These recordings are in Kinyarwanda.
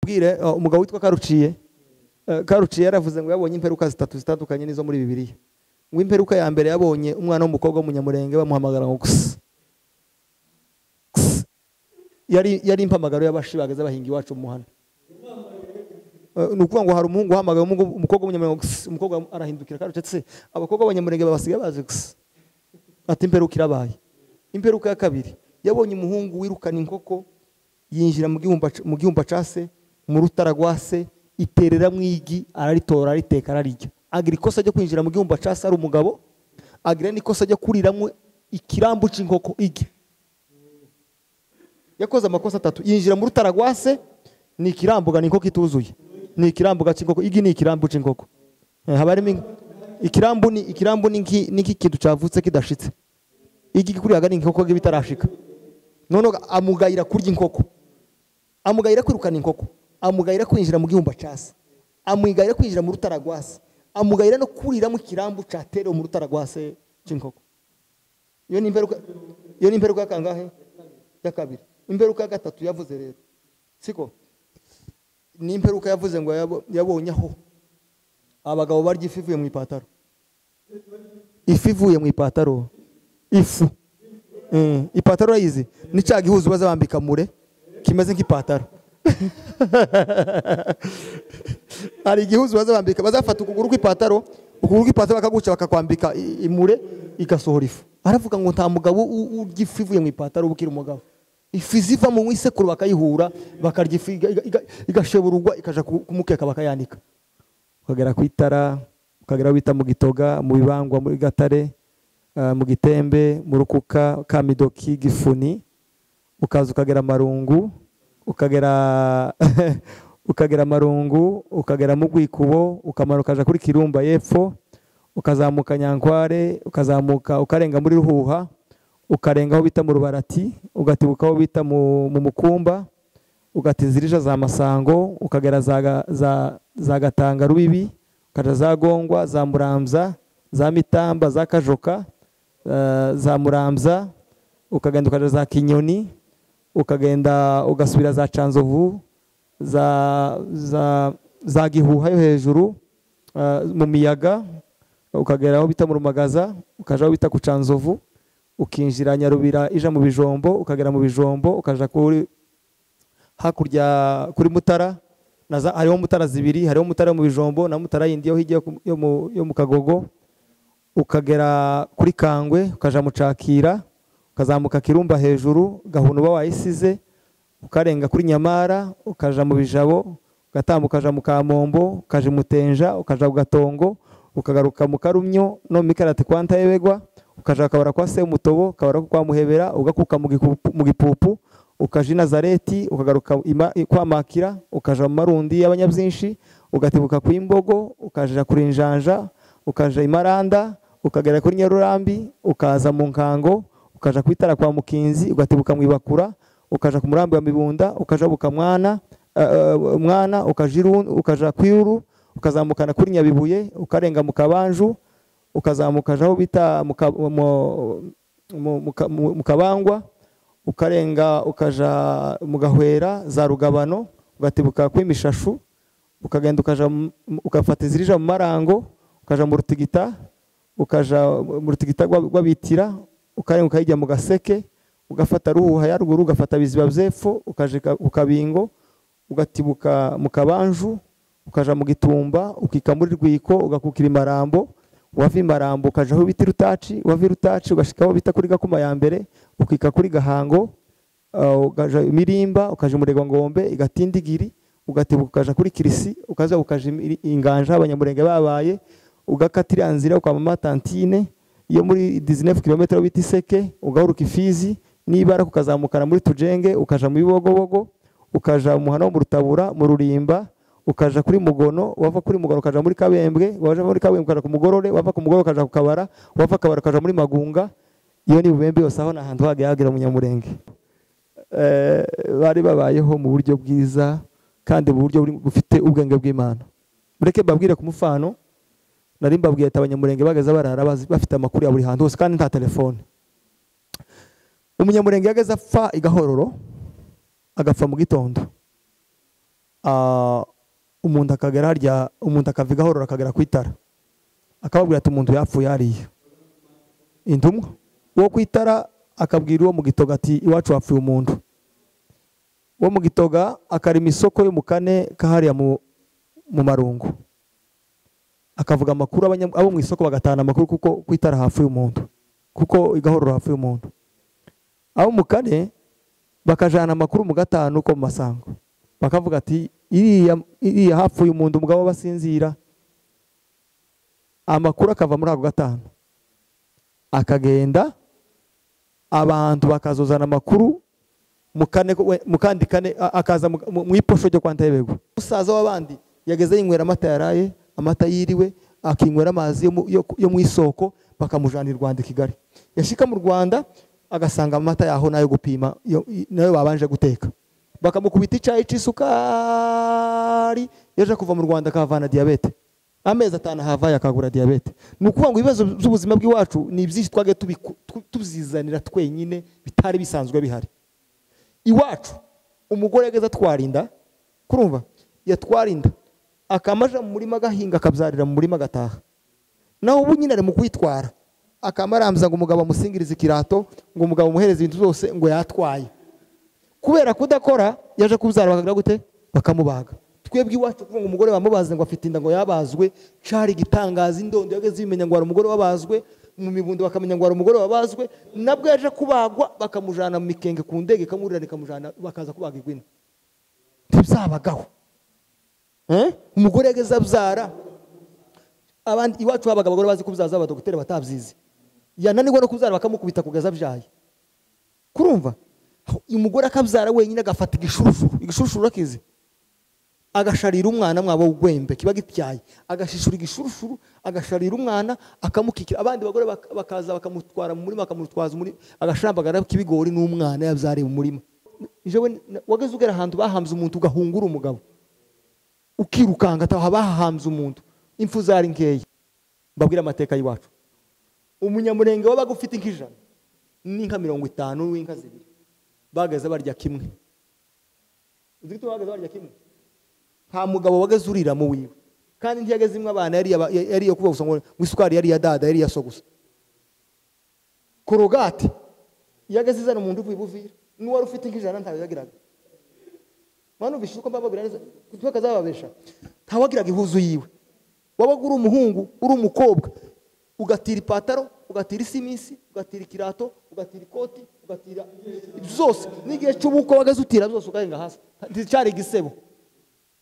bwire umugabo witwa Karuciye. Karuciye yaravuze ngo yabonye imperuka zitatu zitandukanye nizo muri Bibiriya. Ngo imperuka ya mbere yabonye umwana w'umukobwa w'umunyamurenge bamuhamagara ngo kus. Yari impamagaro y'abashi bagaze bahinga iwacu mu muhanda. Nukuvuga ngo hari umuhungu uhamagara umukobwa w'umunyamurenge, umukobwa arahindukira Karuciye ati se abakobwa b'abanyamurenge babasigaye bazi kus. Ati imperuka irabaye. Imperuka ya kabiri yabonye umuhungu wirukana inkoko yinjira mu gihumba case mu rutara rwase iterera mwigi araritora ariteka ararijya. Agira ikosa ryo kwinjira mu gihumba case ari umugabo, agira n'ikosa ryo kuriramwe ikirambu c'inkoko igi. Yakoze amakosa atatu. Yinjira mu rutara rwase ni ikirambuga ni inkoko ituzuye. Ni ikirambuga c'inkoko igi ni ikirambu c'inkoko. Habarimo ikirambu ni kintu cavutse kidashitse. Igi kuriyaga ni inkoko bitarashika. None amugayira kurya inkoko. Amugayira kwirukana inkoko. Amugayira kwinjira mu gihumba case. Amugayira kwinjira mu rutara rwase. Amugayira no kurira mu kirambu catere mu rutara rwase c'inkoko. Iyo ni imperuka kangahe? Ya kabiri. Imperuka ya gatatu yavuze rero. Siko? Ni imperuka yavuze ngo yabonye aho abagabo barya ifi ivuye mu ipataro. Ifi ivuye mu ipataro. Ifu. Ipataro yizi ni cya gihuzu bazabambika mure kimeze nk'ipataro. Hari igihuzu bazabambika bazafata ukuguru kw'ipataro bakaguca bakakwambika imure igasohora ifu. Aravuga ngo nta mugabo urya ifi ivuye mu ipataro ubukira umugabo. Ifi ziva mu isekuru bakayihura bakarya ifi igasheburugwa ikaja kumukeka bakayanika. Ukagera ku itara, ukagera bita mu Gitoga, mu Bibangwa, muri Gatare, mu Gitembe, mu Rukuka, Kamidoki, Gifuni, ukaza ukagera Marungu, ukagera Marungu, ukagera mu Gwikubo, ukamanuka ukaja kuri Kirumba yepfo, ukazamuka Nyankware, ukazamuka ukarenga muri Ruhuha, ukarenga aho bita mu Rubarati, ugatibuka aho bita mu Mukumba, ugatinzirija za Masango, ukagera za Gatanga Rubibi, ukaja za Gongwa, za Muramza, za Mitamba, za Kajoka, za Muramza, ukagenda ukaja za Kinyoni, ukagenda ugasubira za Canzovu, za Gihuha yo hejuru mu miyaga, ukagera aho bita mu Rumagaza, ukaja aho bita ku Canzovu, ukinjira Nyarubira ija mu Bijombo, ukagera mu Bijombo, ukaja kuri hakurya kuri Mutara, hariho Mutara zibiri, hariho Mutara mu Bijombo na Mutara yindi yo hirya yo mu Kagogo, ukagera kuri Kangwe, ukaja mu Cakira, ukazamuka Kirumba hejuru, Gahunuba wayisize, ukarenga kuri Nyamara, ukaja mu Bijabo, ugatambuka ukaja mu Kamombo, ukaja Mutenja, ukaja ku Gatongo, ukagaruka mu Karumyo no mu Mikarati kwa Ntayebegwa, ukaja Kabara kwa Semutobo, Kabara kwa Muhebera, ugakuka mu Gipupu, ukaja Nazareti, ukagaruka kwa Makira, ukaja mu Marundi y'Abanyabyinshi, ugatibuka ku Imbogo, ukaja kuri Njanja, ukaja Imaranda, ukagera kuri Nyarurambi, ukaza mu Nkango, ukaja kwitara kwa Mukinzi, ugatibuka mu Ibakura, ukaja ku Murambi wa Mibunda, ukaja buka Mwana, ukaja Kwiruru, ukazamukana kuri Nyabibuye, ukarenga mu Kabanju, ukazamuka aho bita mu Kabangwa, ukarenga ukaja mu Gahwera za Rugabano, ugatibuka ku Imishashu, ukagenda ukafata izirija mu Marango, ukaja mu Rutigita, ukaja mu Rutigita rw'Abitira, ukarenga ukajya mu Gaseke, ugafata Ruhuha ya ruguru, ugafata Biziba by'epfo, ukaje ku Kabingo, ugatibuka mu Kabanju, ukaja mu Gitumba, ukika muri Rwiko, ugakukira Imarambo, wava Imarambo ukaja aho bita Rutaci, wava Rutaci ugashikaho bita kuri Gakuma ya mbere, ukika kuri Gahango, ukaja Mirimba, ukaja Murego Ngombe, Igatindigiri, ugatibuka ukaja kuri Kirisi, ukaja Inganja Abanyamurenge babaye, ugakatira nzira kwa Mama Tantine iyo muri 19 km bita Iseke, ugahuruka Ifizi nibara ukazamukana muri Tujenge, ukaja mu Bibogobogo, ukaja mu Hano mu Rutabura, mu Rurimba, ukaja kuri Mugono, wava kuri Mugono ukaja muri Kabembwe, waje muri Kabembwe ukaja ku Mugorore, wava ku Mugorore ukaja ku Kabara, wava Kabara ukaja muri Magunga. Iyo ni Bubembe yose aho nahantu hagera Munyamurenge. Bari babayeho mu buryo bwiza kandi mu buryo bufite ubwenge bw'Imana. Mureke babwire ku mufano, nari mbabwiye ati Abanyamurenge bagaza barara bafite amakuru ya buri hantu hose kandi nta telefone. Umunyamurenge yagaza apfa igahororo, agapfa mu gitondo. umuntu akagera harya, umuntu akaviga horora akagera kwitara akababwira ati umuntu yapfuye hariya. Intumwa wo kwitara akabwira uwo mu Gitoga ati iwacu wapfuye umuntu. Uwo mu Gitoga akarima isoko yo mu Kane kahariya mu Marungu, akavuga amakuru, abo mu isoko bagatana amakuru kuko kwitara hapfuye umuntu, kuko igahorora hapfuye umuntu. Abo mu Kane bakajana amakuru mu Gatanu ko mu Masango, bakavuga ati iriya hapfuye umuntu, umugabo basinzira. Amakuru akava muri ako Gatanu akagenda, abantu bakazozana amakuru mu kandi Kane, akaza mu iposho ryo kwa Ntebego. Umusaza w'abandi yageze yinywera amata yaraye, amata yiriwe, akinywera amazi yo mu isoko, bakamujana i Rwanda i Kigali. Yashika mu Rwanda agasanga amata yaho nayo gupima, nayo babanje guteka, bakamukubita icayi c'isukari, yaje kuva mu Rwanda akavana diabete. Amezi 5 havaye akagura diabete. Nukuvuga ngo ibibazo by'ubuzima bw'iwacu ni byinshi twage tubizizanira twenyine, bitari bisanzwe bihari. Iwacu umugore yageza twarinda, kurumva yatwarinda akamaja mu murima gahinga, akabyarira mu murima gataha. Naho ubu nyine ari mu kwitwara, akamaramza ngo umugabo amusingiriza ikirato, ngo umugabo umuhereza ibintu byose ngo yatwaye. Kubera kudakora yaje kubyara bakagira gute, bakamubaga. Twebwe iwacu kuvuga ngo umugore bamubaze ngo afite inda ngo yabazwe, cari gitangaza. Indondo yageze bimenya ngo ari umugore wabazwe, mu mibundo bakamenya ngo ari umugore wabazwe. Nabwo yaje kubagwa bakamujana mu mikenge ku ndege, kamurira nikamujana, bakaza kubaga igwina. Ntibzabagaho. Umugore yageze abyara, abandi iwacu habaga abagore bazi kubyaza abadogiteri batabyize, yananirwa no kubyara bakamukubita kugeza abyaye. Kurumva umugore akabyara wenyine agafata igishurshuru akize, agasharira umwana mwabo w'ugwembe kiba gityaye, agashishura igishurshuru, agasharira umwana akamukikira. Abandi bagore bakaza bakamutwara mu murima, bakamutwaza muri agashambagara k'ibigori n'umwana yabyariye mu murima. Jewe wageze ugera ahantu bahambye umuntu ugahungura umugabo, ukirukanga ataha bahambye umuntu, impfu zari nkeya. Mbabwira amateka y'iwacu, umunyamurenge wabaga ufite ink'ijana n'inka 50 n'inka 2 bageze barya kimwe. Uziko bageze barya kimwe, nta mugabo wageze urira mu wiwe, kandi ntiyageze imwe abana yari yo kuvuga ngo isukari yari ya dada, yari ya so gusa. Korogate yageze izana umuntu w'ibuvira, n'uwari ufite ink'ijana ntayo yagiraga. Manu bishuko mbababwira neza kutwe kazababesha, ntawagiraga ihuzu yiwe. Wabaga uri umuhungu, uri umukobwa, ugatira ipataro, ugatira isimisi, ugatira ikirato, ugatira ikoti, ugatira byose. N'igihe cy'ubuko wagaze utira byose ugahinga hasi, nticari igisebo.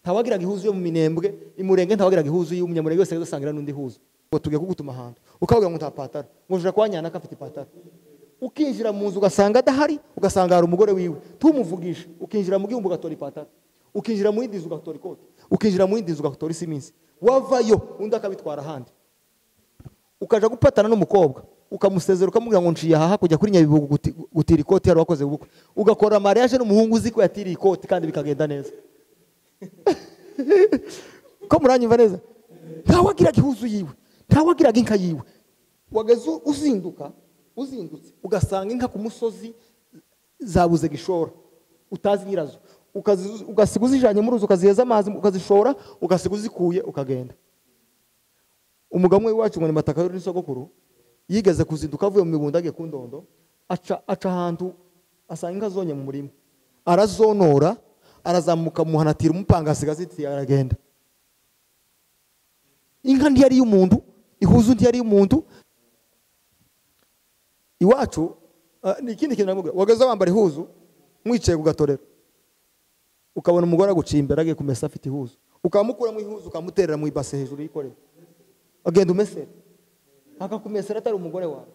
Ntawagiraga ihuzu yo mu Minembwe, IMURENGE ntawagiraga ihuzu y'umunyamurenge wese agasangira n'undi huzu. Ngo tugiye kugutuma ahantu ukavuga ngo nta pataro, ngo uje kwanyana akafite ipataro. Ukinjira mu nzu ugasanga adahari, ugasanga hari umugore wiwe, tumuvugisha. Ukinjira mu gihumbi ugatora ipataro, ukinjira mu yindi nzu ugatora ikoti, ukinjira mu yindi nzu ugatora isimisi. Wavayo undi akabitwara ahandi. Ukaja gupatana n'umukobwa, ukamusezera ukamubwira ngo nciye aha kujya kuri Nyabibugu gutira ikoti hari wakoze ubukwe. Ugakora mariage n'umuhungu uzi ko yatiriye ikoti kandi bikagenda neza. Ko muranyumva neza? Ntawagiraga ihuzu yiwe, ntawagiraga inka yiwe. Wageze uzindutse ugasanga inka ku musozi zabuze gishora, utazi nyirazo, ugasiga uzijanye mu ruzi, ukaziheza amazi, ukazishora, ugasiga uzikuye ukagenda. Umugabo we wacu ngo ni Mataka yuri n'isogokuru, yigeze kuzinduka avuye mu mibunda agiye ku Ndondo, aca ahantu asanga inka zonye mu murima, arazonora, arazamuka muhanatira umupanga, asiga ziti aragenda. Inka ntiyari y'umuntu, ihuzu ntiyari y'umuntu. Iwacu ni ikindi kintu namubwira, wageze wambara ihuzu mwicaye ku gatorero, ukabona umugore aguciye imbere agiye kumesa afite ihuzu, ukamukura mu ihuzu ukamuterera mu ibase hejuru yikorera, agenda umesera, akakumesera atari umugore wawe,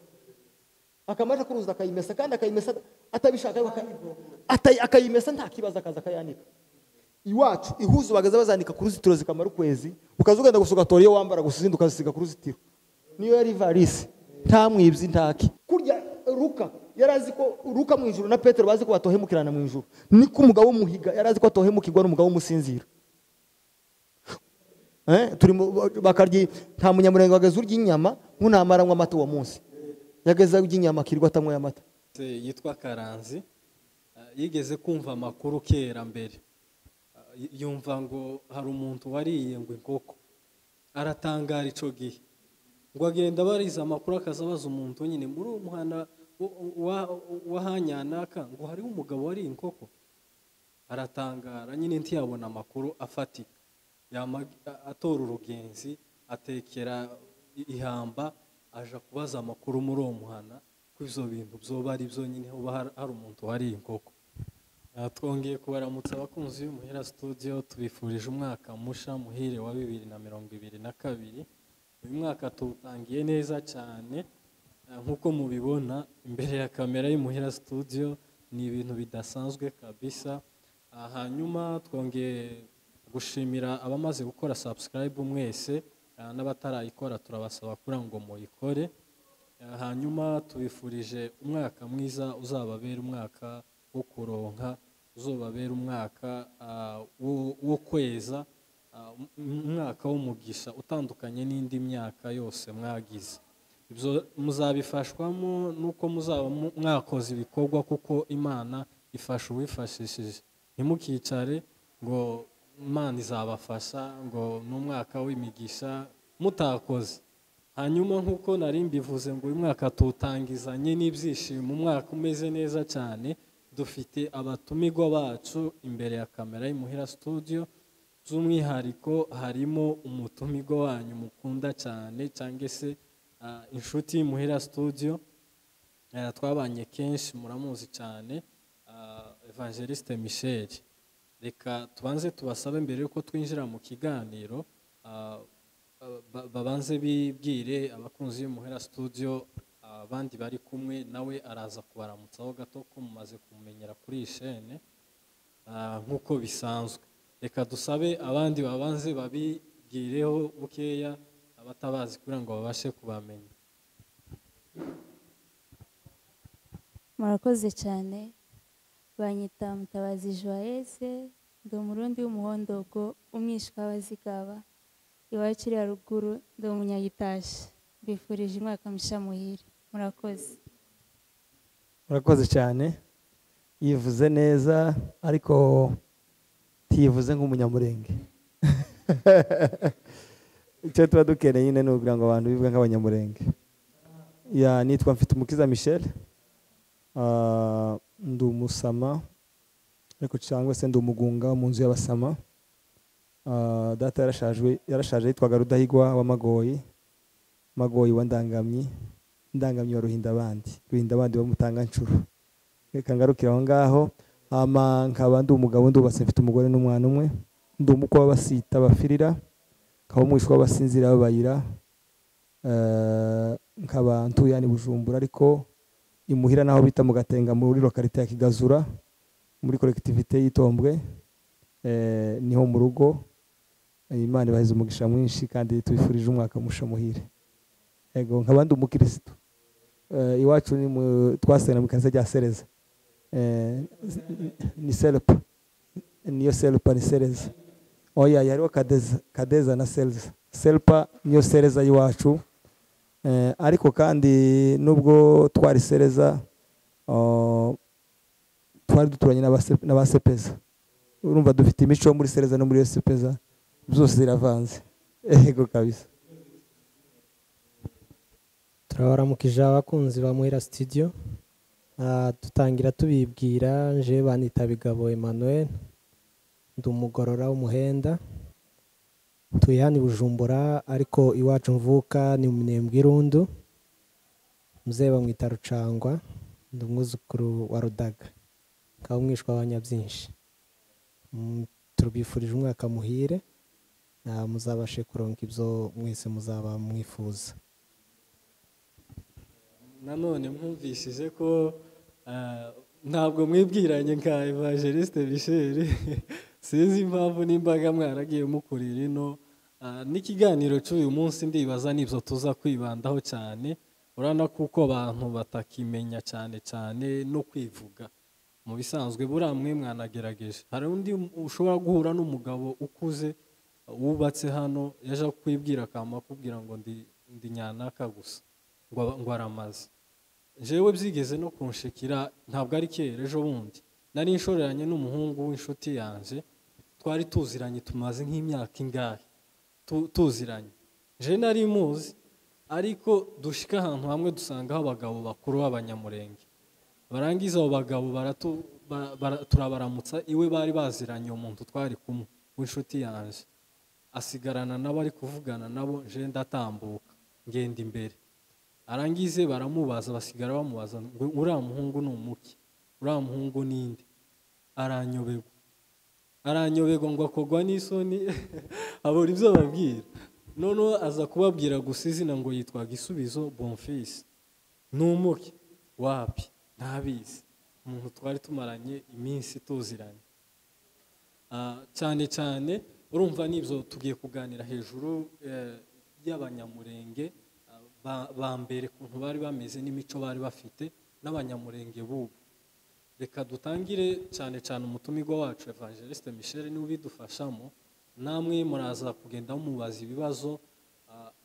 akamaje kuruza akayimesa, kandi akayimesa atabishaka, akayimesa nta kibazo, akaza akayanika. Iwacu ihuzu bagaza bazanika ku ruzitiro zikamara ukwezi, ukazugenda gusugatora iyo wambara gusinda ukazisiga ku ruzitiro. Niyo yari varisi, nta mwibzi ntaki. Kurya Ruka yarazi ko Ruka mu ijuru na Petero bazi ko batohemukirana mu ijuru, niko umugabo w'umuhiga yarazi ko atohemukirwa n'umugabo w'umusinzira. Turi bakaryi, nta munyamurenge wageze urya inyama nkunamara ngo amata uwo munsi, yageze urya inyama kirwa atamwe amata. Yitwa Karanzi, yigeze kumva amakuru kera mbere, yumva ngo hari umuntu wariye ngo inkoko, aratangara ico gihe, ngo agenda bariza amakuru akazabaza umuntu nyine muri uwo muhanda wahanyanaka ngo hariho umugabo wariye inkoko, aratangara nyine ntiyabona amakuru afatika, atora urugenzi atekera ihamba aja kubaza amakuru muri uwo muhana ko ivyo bintu vyoba ari vyo nyine hoba hari umuntu wariye inkoko. Twongeye kubaramutsa abakunzi b'Imuhira Studio, tubifurije umwaka musha muhire wa 2022. Uyu mwaka tuwutangiye neza cyane nkuko mubibona imbere ya kamera y'Imuhira Studio, ni ibintu bidasanzwe kabisa. Hanyuma twongeye gushimira abamaze gukora subscribe mwese, n'abatarayikora turabasaba kuri ngo muyikore. Hanyuma tubifurije umwaka mwiza, uzababera umwaka wo kuronka, uzobabera umwaka wo kweza, umwaka w'umugisha utandukanye n'indi myaka yose mwagize. Ibyo muzabifashwamo nuko muzaba mwakoze ibikorwa, kuko Imana ifasha uwifashishije. Ntimukicare ngo Imana izabafasha ngo n'umwaka w'imigisha mutakoze. Hanyuma nkuko nari mbivuze ngo uyu mwaka tutangizanye n'ibyishimo, umwaka umeze neza cyane. Dufite abatumirwa bacu imbere ya kamera y'Imuhira Studio, by'umwihariko harimo umutumirwa wanyu mukunda cyane cyangwa se inshuti y'Imuhira Studio, twabanye kenshi muramuzi cyane, Evangeliste Michel. Reka tubanze tubasabe mbere yuko twinjira mu kiganiro, babanze bibwire abakunzi b'Imuhira Studio, abandi bari kumwe nawe araza kubaramutsaho gato ko mumaze kumumenyera kuri iyi chaîne nkuko bisanzwe. Reka dusabe abandi babanze babibwireho bukeya abatabazi kugira ngo babashe kubamenya. Murakoze cyane. Banyita Mutabazi Joyeuse, ndi umurundi w'umuhondogo, umwishwa wa Zigaba, iwacu iri haruguru, ndi umunyagitashi. Bifurije umwaka musha muhire. Murakoze. Murakoze cyane. Yivuze neza ariko tivuze nk'umunyamurenge. Icyo tuba dukeneye nyine ni ukugira ngo abantu bivuge nk'abanyamurenge. Nitwa Mfitumukiza Michel, ndi umusama ariko cyangwa se ndi umugunga mu nzu y'abasama. Data yarashaje yitwaga Rudahigwa wa Magoyi wa Ndangamyi wa Ruhindabandi wa Mutanganshuro. Reka ngarukira aho ngaho. Nkaba ndi umugabo ndubatse, mfite umugore n'umwana umwe, ndi umukwe w'abasita bafirira, nkaba umwishwa w'abasinzira babayira. Nkaba ntuye hano i Bujumbura ariko imuhira naho bita mu Gatenga muri lokalite ya Kigazura muri collectivité y'Itombwe, niho mu rugo. Imana ibahize umugisha mwinshi kandi tubifurije umwaka musha muhire. Ego nkaba ndi umukristo. Iwacu ni twasena mu kanisa rya Sereza. Ni Selpa. Niyo Selpa ni Sereza. Oya yariho Kadeza na Selza. Selpa niyo Sereza y'iwacu. Ariko kandi nubwo twari Sereza, twari duturanye n'abasepeza. Urumva dufite imico muri Sereza no muri Sepeza, byose ziravanze. Ego kabisa. Turabaramukije abakunzi ba Muhira Studio. Tutangira tubibwira, nje banita Bigabo Emmanuel, ndi umugorora w'umuhenda, tuye hano i Bujumbura ariko iwacu mvuka ni Minembwe Irundu. Muzehe bamwita Rucangwa, ndi umwuzukuru wa Rudaga, nkaba umwishwa wa Nyabyinshi. Turubifurije umwaka muhire, muzabashe kuronka ibyo mwese muzaba mwifuza. Nanone mwumvishije ko ntabwo mwibwiranye nka Evangeliste Michel. Sinzi impamvu n'imbaga mwaragiye mukurira ino. N'ikiganiro cy'uyu munsi ndibaza nibyo tuza kwibandaho cyane, urana kuko abantu batakimenya cyane no kwivuga. Mu bisanzwe buramwe mwanagerageje, hari undi ushobora guhura n'umugabo ukuze wubatse hano yaje kwibwira kama kubwira ngo ndi nyanaka gusa ngo aramaze. Jewe byigeze no kunshikira, ntabwo ari kera, ejo bundi nari inshoreranye n'umuhungu w'inshuti yanje, twari tuziranye tumaze nk'imyaka ingahe tuziranye je nari muzi ariko dushika ahantu hamwe dusangaho abagabo bakuru b'abanyamurenge barangiza abo bagabo turabaramutsa iwe bari baziranye umuntu twari kumwe w'inshuti yanje asigarana nabo ari kuvugana nabo je ndatambuka ngenda imbere arangize baramubaza basigara bamubaza ngo uriya muhungu ni umuki uriya muhungu ninde aranyobego ngo akogwa n'isoni abura ibyo babwira noneho aza kubabwira gusa izina ngo yitwa Gisubizo Bonfils n'umuki wapi ntabizi umuntu twari tumaranye iminsi tuziranye cyane cyane urumva nibyo tugiye kuganira hejuru y'abanyamurenge ba mbere kuntu bari bameze n'imico bari bafite n'abanyamurenge bubu reka dutangire cyane cyane umutumirwa wacu Evangeliste Michel niwe ubidufashamo namwe muraza kugenda mubaza ibibazo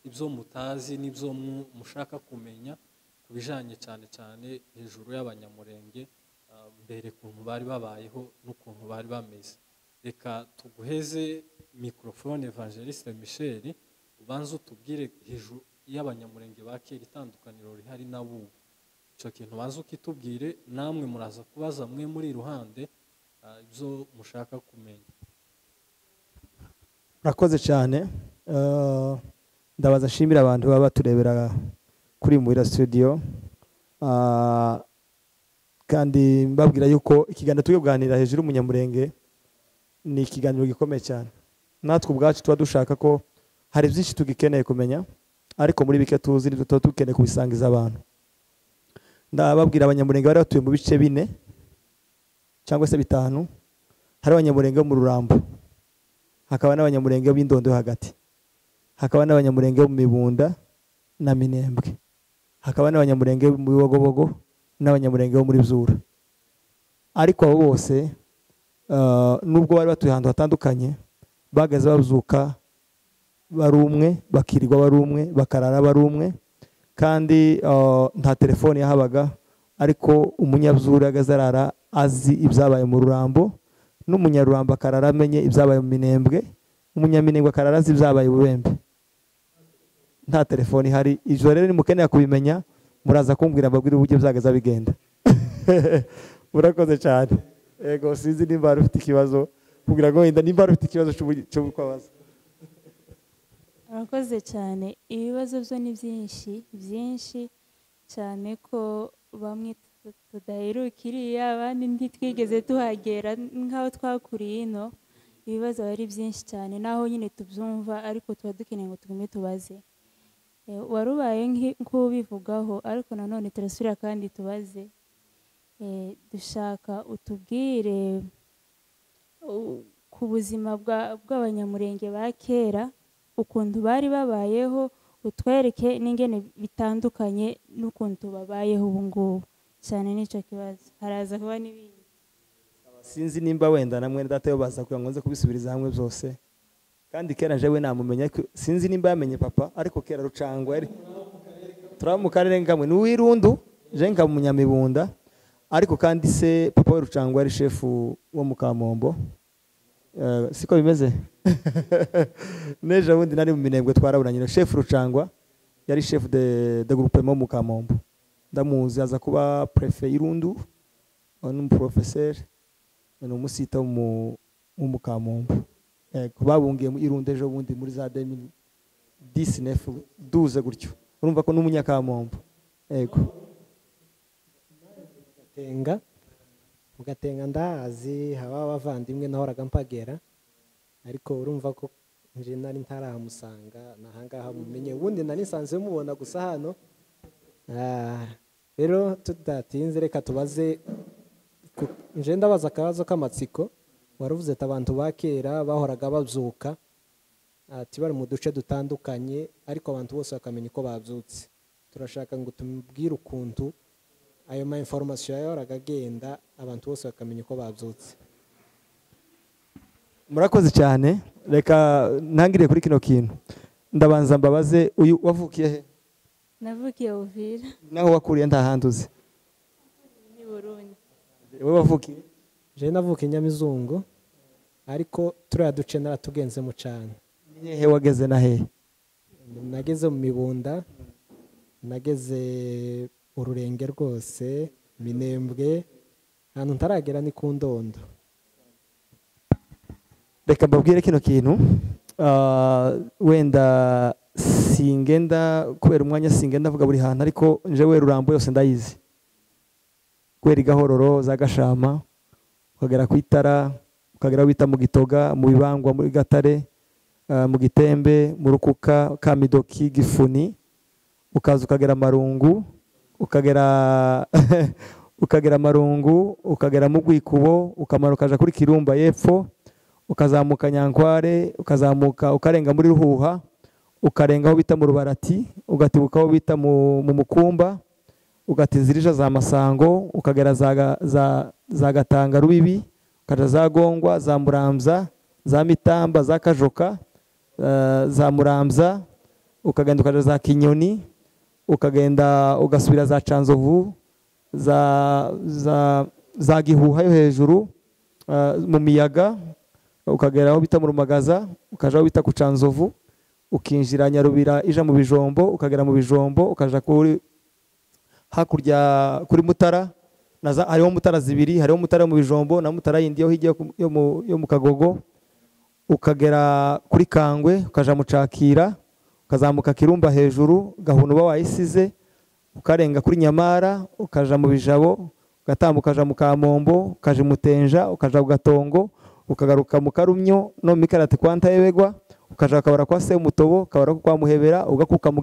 ibyo mutazi n'ibyo mushaka kumenya kubijanye cyane cyane hejuru y'abanyamurenge mbere kuntu bari babayeho n'ukuntu bari bameze reka tuguheze microphone Evangeliste Michel ubanze utubwire hejuru y'abanyamurenge bakera itandukaniro rihari n'abubu icyo kintu baza ukitubwire namwe muraza kubaza mwe muri ruhande ibyo mushaka kumenya. Murakoze cyane ndabaza nshimira abantu baba baturebera kuri Muri studio kandi mbabwira yuko ikiganiro tugiye kuganira hejuru y'umunyamurenge ni ikiganiro gikomeye cyane natwe ubwacu tuba dushaka ko hari byinshi tugikeneye kumenya ariko muri bike tuzi nibyo tuba dukeneye kubisangiza abantu. Ndababwira abanyamurenge bari batuye mu bice 4 cyangwa se 5 hari abanyamurenge mu Rurambo hakaba n'abanyamurenge b'Indondo hagati hakaba n'abanyamurenge mu Mibunda na Minembwe hakaba n'abanyamurenge mu Bibogobogo n'abanyamurenge muri Byura ariko abo bose nubwo bari batuye ahantu hatandukanye bagaze bazuka bari umwe bakirirwa bari umwe bakarara bari umwe kandi nta telefone yahabaga ariko umunyabyura agazarara azi ibyabaye mu Rurambo n'umunyarurambo akarara amenye ibyabaye mu Minembwe umunyaminembwe akarara azi ibyabaye Bubembe nta telefone hari ijoro rero nimukeneye kubimenya muraza kumbwira mbabwire uburyo byagaza bigenda. Murakoze cyane ego sinzi nimba ufite ikibazo kugira ngo wenda nimba ufite ikibazo cyo kwabaza. Murakoze cyane ibibazo byo ni byinshi cyane ko bamwe tudaherukiriye abandi ntitwigeze tuhagera nk'aho twakuriye ino ibibazo ari byinshi cyane naho nyine tubyumva ariko tuba dukeneye ngo tugume tubaze warubaye nk'ubivugaho ariko nanone turasubira kandi tubaze dushaka utubwire ku buzima bw'abanyamurenge ba kera ukuntu bari babayeho utwereke n'ingene bitandukanye n'ukuntu babayeho ubu ngubu cyane n'icyo kibazo haraza kuba n'ibindi sinzi nimba wenda namwe datayo baza kugira ngo nze kubisubiriza hamwe byose kandi kera jewe namumenya sinzi nimba yamenye papa ariko kera Rucangwa ari turaba mu karere ngamwe n'uwirundu je nka munyamibunda ariko kandi se papa we Rucangwa ari chef wo mu Kamombo siko bimeze neje bundi nari mu Minembwe twaraburanyira chef Rucangwa yari chef de groupement mu Kamombo ndamuzi aza kuba prefet Irundu n'umuprofesseur n'umusita mu Kamombo babungiye mu Irundu ejo bundi muri za 2019 12 gutyo urumva ko n'umunyakamombo yego mugatenga ndazi haba abavandimwe nahoraga mpagera ariko urumva ko nje nari ntarahamusanga nahangaha mumenye ubundi nari nsanze mubona gusa hano rero tudatinze reka tubaze nje ndabaza akabazo k'amatsiko waruvuze ati abantu bakera bahoraga babyuka ati bari mu duce dutandukanye ariko abantu bose bakamenya uko babyutse turashaka ngo tumubwire ukuntu ayo ma information yahoraga agenda abantu bose bakamenya uko babyutse. Murakoze cyane reka ntangire kuri kino kintu ndabanza mbabaze uyu wavukiye he? Navukiye Uvira. Naho wakuriye ndahanduze? Ni Burundi. Wewe wavukiye? Je navukiye Nyamizungu. ariko turiya duce naratugenzemo cyane. Hehe wageze na hehe? Nageze mu Mibunda, nageze Ururenge rwose, Minembwe, ahantu ntaragera ni ku Ndondo. Reka mbabwire kino kintu, wenda singenda kubera umwanya singenda avuga buri hantu, ariko njewe Rurambo yose ndayizi, kubera Igahororo za Gashama ukagera ku Itara, ukagera bita mu Gitoga, mu Bibangwa, muri Gatare, mu Gitembe, mu Rukuka, Kamidoki, Gifuni, ukaza ukagera Marungu, ukagera Marungu, ukagera mu Rwikubo, ukamanuka ukaja kuri Kirumba y'epfo, ukazamuka Nyankware, ukazamuka ukarenga muri Ruhuha, ukarenga aho bita mu Rubarati, ugatibuka aho bita mu Mukumba, ugatizirija za Masango, ukagera za Gatanga Rubibi, ukaja za Gongwa, za Muramza, za Mitamba, za Kajoka, za Muramza, ukagenda ukaja za Kinyoni, ukagenda ugasubira za Canzovu, za Gihuha yo hejuru, mu Miyaga, ukagera aho bita mu Rumagaza, ukaja aho bita ku Canzovu, ukinjira Nyarubira ija mu Bijombo, ukagera mu Bijombo, ukaja kuri hakurya kuri Mutara, hariho Mutara zibiri, hariho Mutara yo mu Bijombo na Mutara yindi yo hirya yo mu Kagogo, ukagera kuri Kangwe, ukaja mu Cakira, ukazamuka Kirumba hejuru, Gahunu uba wayisize, ukarenga kuri Nyamara, ukaja mu Bijabo, ugatambuka ukaja mu Kamombo, ukaja mu Tenja, ukaja ku Gatongo, ukagaruka mu Karumyo no Mikarati kwa Ntayebegwa, ukaja kabara kwa Semutobo, ukabara kwa Muhebera, ugakuka mu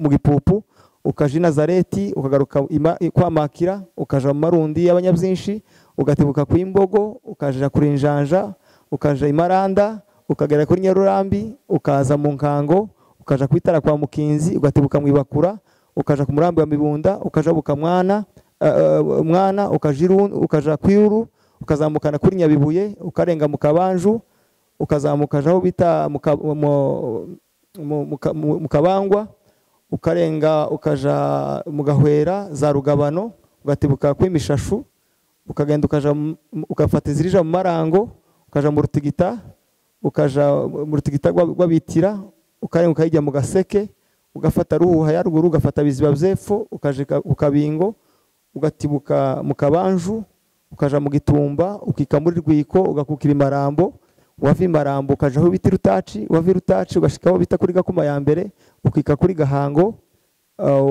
Gipupu, ukaja i Nazareti, ukagaruka kwa Makira, ukaja mu Marundi y'Abanyabyinshi, ugatibuka ku Imbogo, ukaja kuri Njanja, ukaja i Maranda, ukagera kuri Nyarurambi, ukaza mu Nkango, ukaja ku Itara kwa Mukinzi, ugatibuka mu Ibakura, ukaja ku Murambi wa Mibunda, ukaja buka Mwana, ukaja kwiruru, ukazamukana kuri Nyabibuye, ukarenga mu Kabanju, ukazamuka aho bita mu Kabangwa, ukarenga ukaja mu Gahwera za Rugabano, ugatibuka ku Imishashu, ukagenda ukafata izirija mu Marango, ukaja mu Rutigita, ukaja mu Rutigita rw'Abitira, ukarenga ukajya mu Gaseke, ugafata Ruhuha ya ruguru, ugafata Biziba by'epfo, ukaje ku Kabingo, ugatibuka mu Kabanju, ukaja mu Gitumba, ukika muri Rwiko, ugakukira Imarambo, wava Imarambo ukaja aho bita Rutaci, wava Rutaci ugashika aho bita kuri Gakuma ya mbere, ukika kuri Gahango,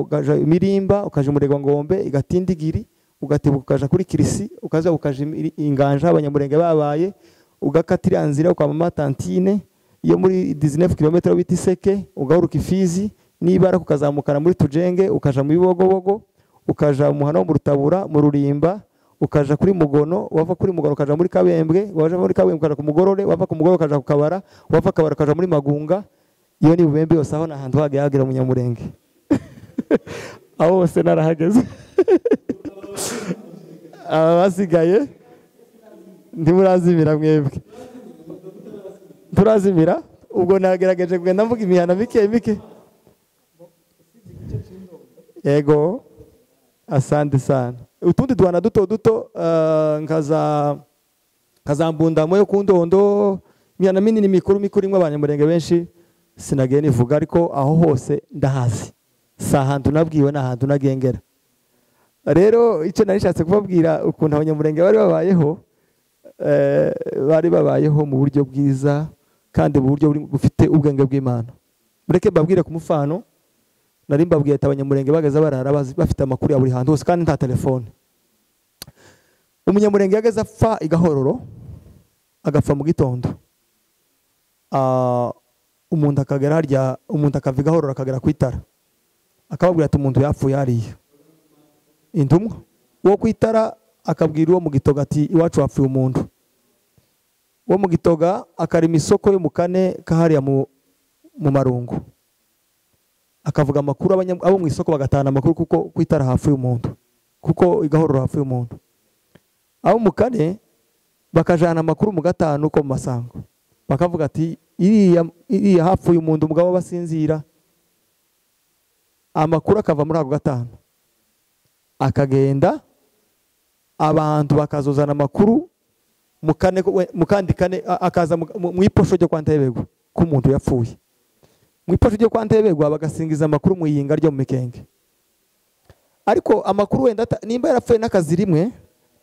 ukaja Mirimba, ukaja muri Ngombe, Igatindigiri, ugatibuka ukaja kuri Kirisi, ukaza ukaja Inganja Abanyamurenge babaye, ugakatira nzira kwa Mama Tantine iyo muri 19 km bita Iseke, ugahuruka Ifizi n'Ibara, ukazamukana muri Tujenge, ukaja mu Bibogobogo, ukaja mu Muhana wo mu Rutabura, mu Rurimba, ukaja kuri Mugono, wava kuri Mugono ukaja muri Kabembwe, waje muri Kabembwe ukaja ku Mugorore, wava ku Mugorore ukaja ku Kabara, wava Kabara ukaja muri Magunga. Iyo ni Bubembe yose aho nahantu hagera mu Nyamurenge. Aho hose narahageze. Abasigaye ntimurazimira mwebwe. Turazimira ubwo nagerageje kugenda mvuga imihana mike. Ego, asante sana. Utundi duhana duto nkazambundamo yo ku Ndondo, imihana minini mikuru imwe Abanyamurenge benshi sinagiye nivuga, ariko aho hose ndahazi. Si ahantu nabwiwe, ni ahantu nagengera. Rero icyo narishatse kubabwira ukuntu Abanyamurenge bari babayeho mu buryo bwiza kandi mu buryo bufite ubwenge bw'Imana. Mureke mbabwire ku mufano, nari mbabwiye ati Abanyamurenge bagaza barara bafite amakuru ya buri hantu hose kandi nta telefone. Umunyamurenge yageze apfa i Gahororo, agapfa mu gitondo. Umuntu akagera harya, umuntu akava i Gahororo akagera ku Itara, akababwira ati umuntu yapfuye hariya. Intumwa wo ku Itara akabwira uwo mu Gitoga ati iwacu hapfuye umuntu. Uwo mu Gitoga akarima isoko yo mu Kane kahariya mu Marungu, akavuga amakuru, abo mu isoko bagatana amakuru kuko ku Itara hapfuye umuntu, kuko i Gahororo hapfuye umuntu. Abo mu Kane bakajana amakuru mu Gatanu ko mu Masango, bakavuga ati iriya hapfuye umuntu, umugabo basinzira. Amakuru akava muri ako Gatanu akagenda, abantu bakazozana amakuru mukandi kane akaza mu iposho ryo kwa Ntebegwa ko umuntu yapfuye. Mu iposho ryo kwa Ntebegwa bagasingiza amakuru mu yinga ryo mu Mikenge. Ariko amakuru wenda nimba yarapfuye n'akazi rimwe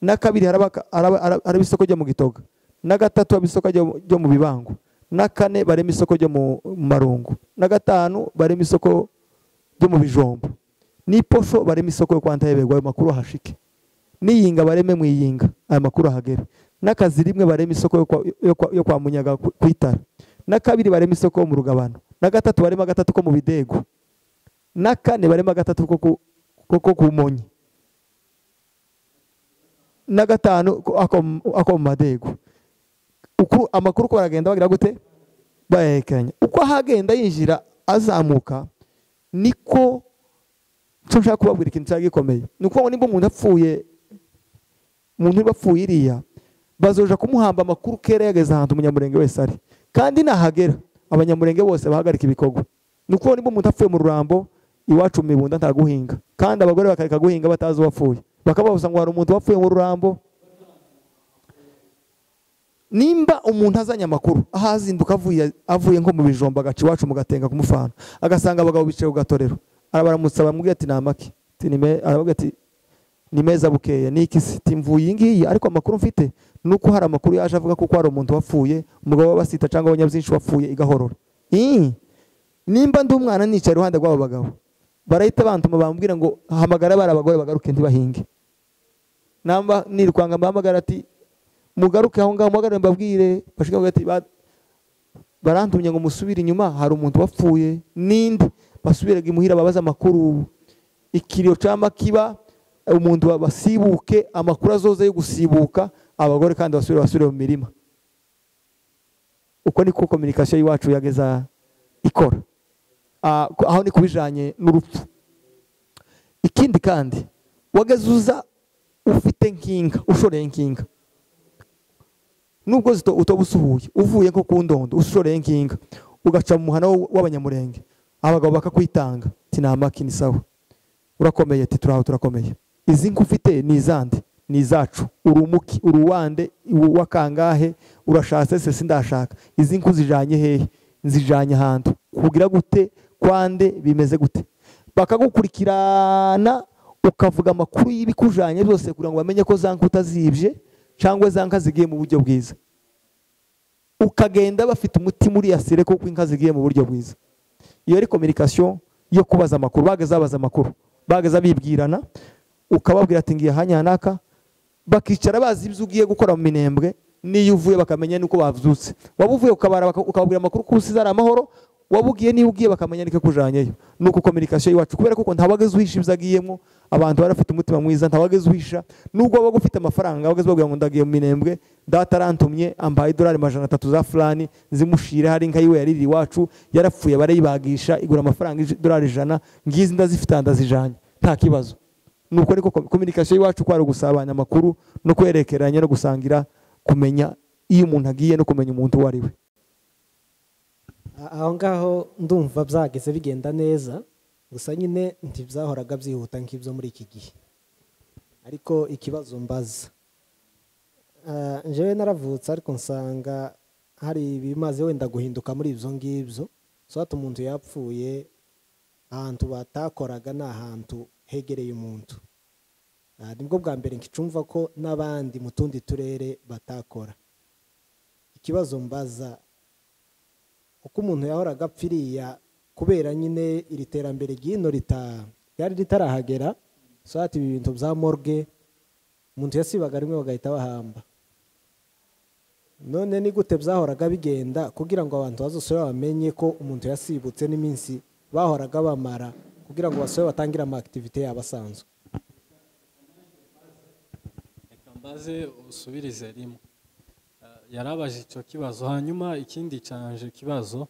na kabiri haraba isoko ryo mu Gitoga, na gatatu haraba isoko ryo mu Bibango, na kane barema isoko ryo mu Marungu, na gatanu barema isoko ryo mu Bijombo, n'iposho barema isoko yo kwa Ntebegwa, ayo makuru ahashike. N'iyinga bareme mu yinga, ayo makuru ahagere. N'akazi rimwe barema isoko yo kwa Munyaga kwitara, na kabiri barema isoko yo mu Rugabano, na gatatu barema gatatu ko mu Bidego, na kane barema gatatu ko ku Monyi, na gatanu ako mu Madego. Uko amakuru ko baragenda bagira gute bahekeranya. Uko ahagenda yinjira azamuka niko cyo nshaka kubabwira ikintu cyagikomeye. Nuko nimba umuntu apfuye, umuntu bapfuye iriya bazoja kumuhamba amakuru kera yageze ahantu umunyamurenge wese ari, kandi nahagera abanyamurenge bose bahagarika ibikorwa. Nuko nimba umuntu apfuye mu Rurambo iwacu mu Mibunda ntaguhinga, kandi abagore bakareka guhinga batazi uwapfuye, bakababuza ngo hari umuntu wapfuye mu Rurambo. Nimba umuntu azanye amakuru ahazinduka avuye nko mu Bijombo agaca iwacu mu Gatenga kumufana, agasanga abagabo bicaye ku gatorero, arabaramutsa bamubwira ati namaki, aravuga ati ni meza bukeye niki siti mvuye ngiyi, ariko amakuru mfite nuko hari amakuru yaje avuga ko hari umuntu wapfuye, umugabo w'abasita cyangwa abanyabyinshi wapfuye igahorora. Nimba ndi umwana nicaye iruhande rw'abo bagabo, barahita bantuma bambwira ngo hamagara bari abagore bagaruke ntibahinge. Namba nirwanga bahamagara ati mugaruke aho ngaho muhagarare mbabwire, bashika ati barantumye ngo musubire inyuma hari umuntu wapfuye, ninde basubiraga imuhira babaza amakuru, ikiriyo cyama kiba umuntu basibuke, amakuru azoze yo gusibuka abagore kandi basubire mu mirima. Uko niko communication yiwacu yageza ikora. Aho ni kubijanye n'urupfu. Ikindi kandi wagazuza ufite nkinga, ushoreye nkinga, nubwo utobusuhuye uvuye nko ku Ndondo ushoreye nkinga ugaca mu muhana w'abanyamurenge, abagabo bakakwitanga ati namaki ni sawa, urakomeye ati turaho turakomeye. Izi nku ufite ni izande ni izacu, urumuki uruwande wakangahe urashatse se sindashaka, izi nku zijanye hehe, nzijanye ahantu kugira gute kwande bimeze gute, bakagukurikirana ukavuga amakuru y'ibikujanye byose kugira ngo bamenye ko zanka utazibye cyangwa zanka zigiye mu buryo bwiza. Ukagenda bafite umutima uri yasire kuko inka zigiye mu buryo bwiza. Iyo ari communication yo kubaza amakuru, bageza babaza amakuru, bageza bibwirana, ukababwira ati ngiye hanyanaka, bakicara bazi ibyo ugiye gukora mu Minembwe, niyo uvuye bakamenya nuko bavyutse. Wabuvuye ukababwira amakuru ko usize ari amahoro, wabugiye niyo ugiye bakamenya niko kujanyeyo. Nuko communication yiwacu kubera kuko ntabageze uhisha ibizagiyemo, abantu barafite umutima mwiza, ntabageze uhisha. Nubwo waba ufite amafaranga bageze babwira ngo ndagiye mu Minembwe, data arantumye ambaye $300 za fulani zimushire, hari inka yiwe yariri iwacu yarapfuye barayibagisha igura amafaranga $100, ngizi ndazifite ndazijanye nta kibazo. Nuko niko communication yiwacu kwari gusabanya amakuru no kwerekeranya no gusangira, kumenya iyo umuntu agiye no kumenya umuntu wari we. Aho ngaho ndumva byageze bigenda neza, gusa nyine ntibyahoraga byihuta nk'ibyo muri iki gihe. Ariko ikibazo mbaza, njyewe naravutse ariko nsanga hari ibimaze wenda guhinduka muri ibyo ngibyo. So umuntu yapfuye ahantu batakoraga ni ahantu hegereye umuntu. Nibwo bwa mbere nkicumva ko n'abandi mu tundi turere batakora. Ikibazo mbaza, uko umuntu yahoraga apfiriya kubera nyine iri terambere ry'ino ryari ritarahagera, so ati ibintu bya morgue umuntu yasibaga rimwe bagahita bahamba. None ni gute byahoraga bigenda kugira ngo abantu bazosore bamenye ko umuntu yasibutse n'iminsi bahoraga bamara kugira ngo basore batangire ama activite yabasanzwe? Reka mbaze usubirize rimwe. Yarabaje icyo kibazo, hanyuma ikindi canje kibazo,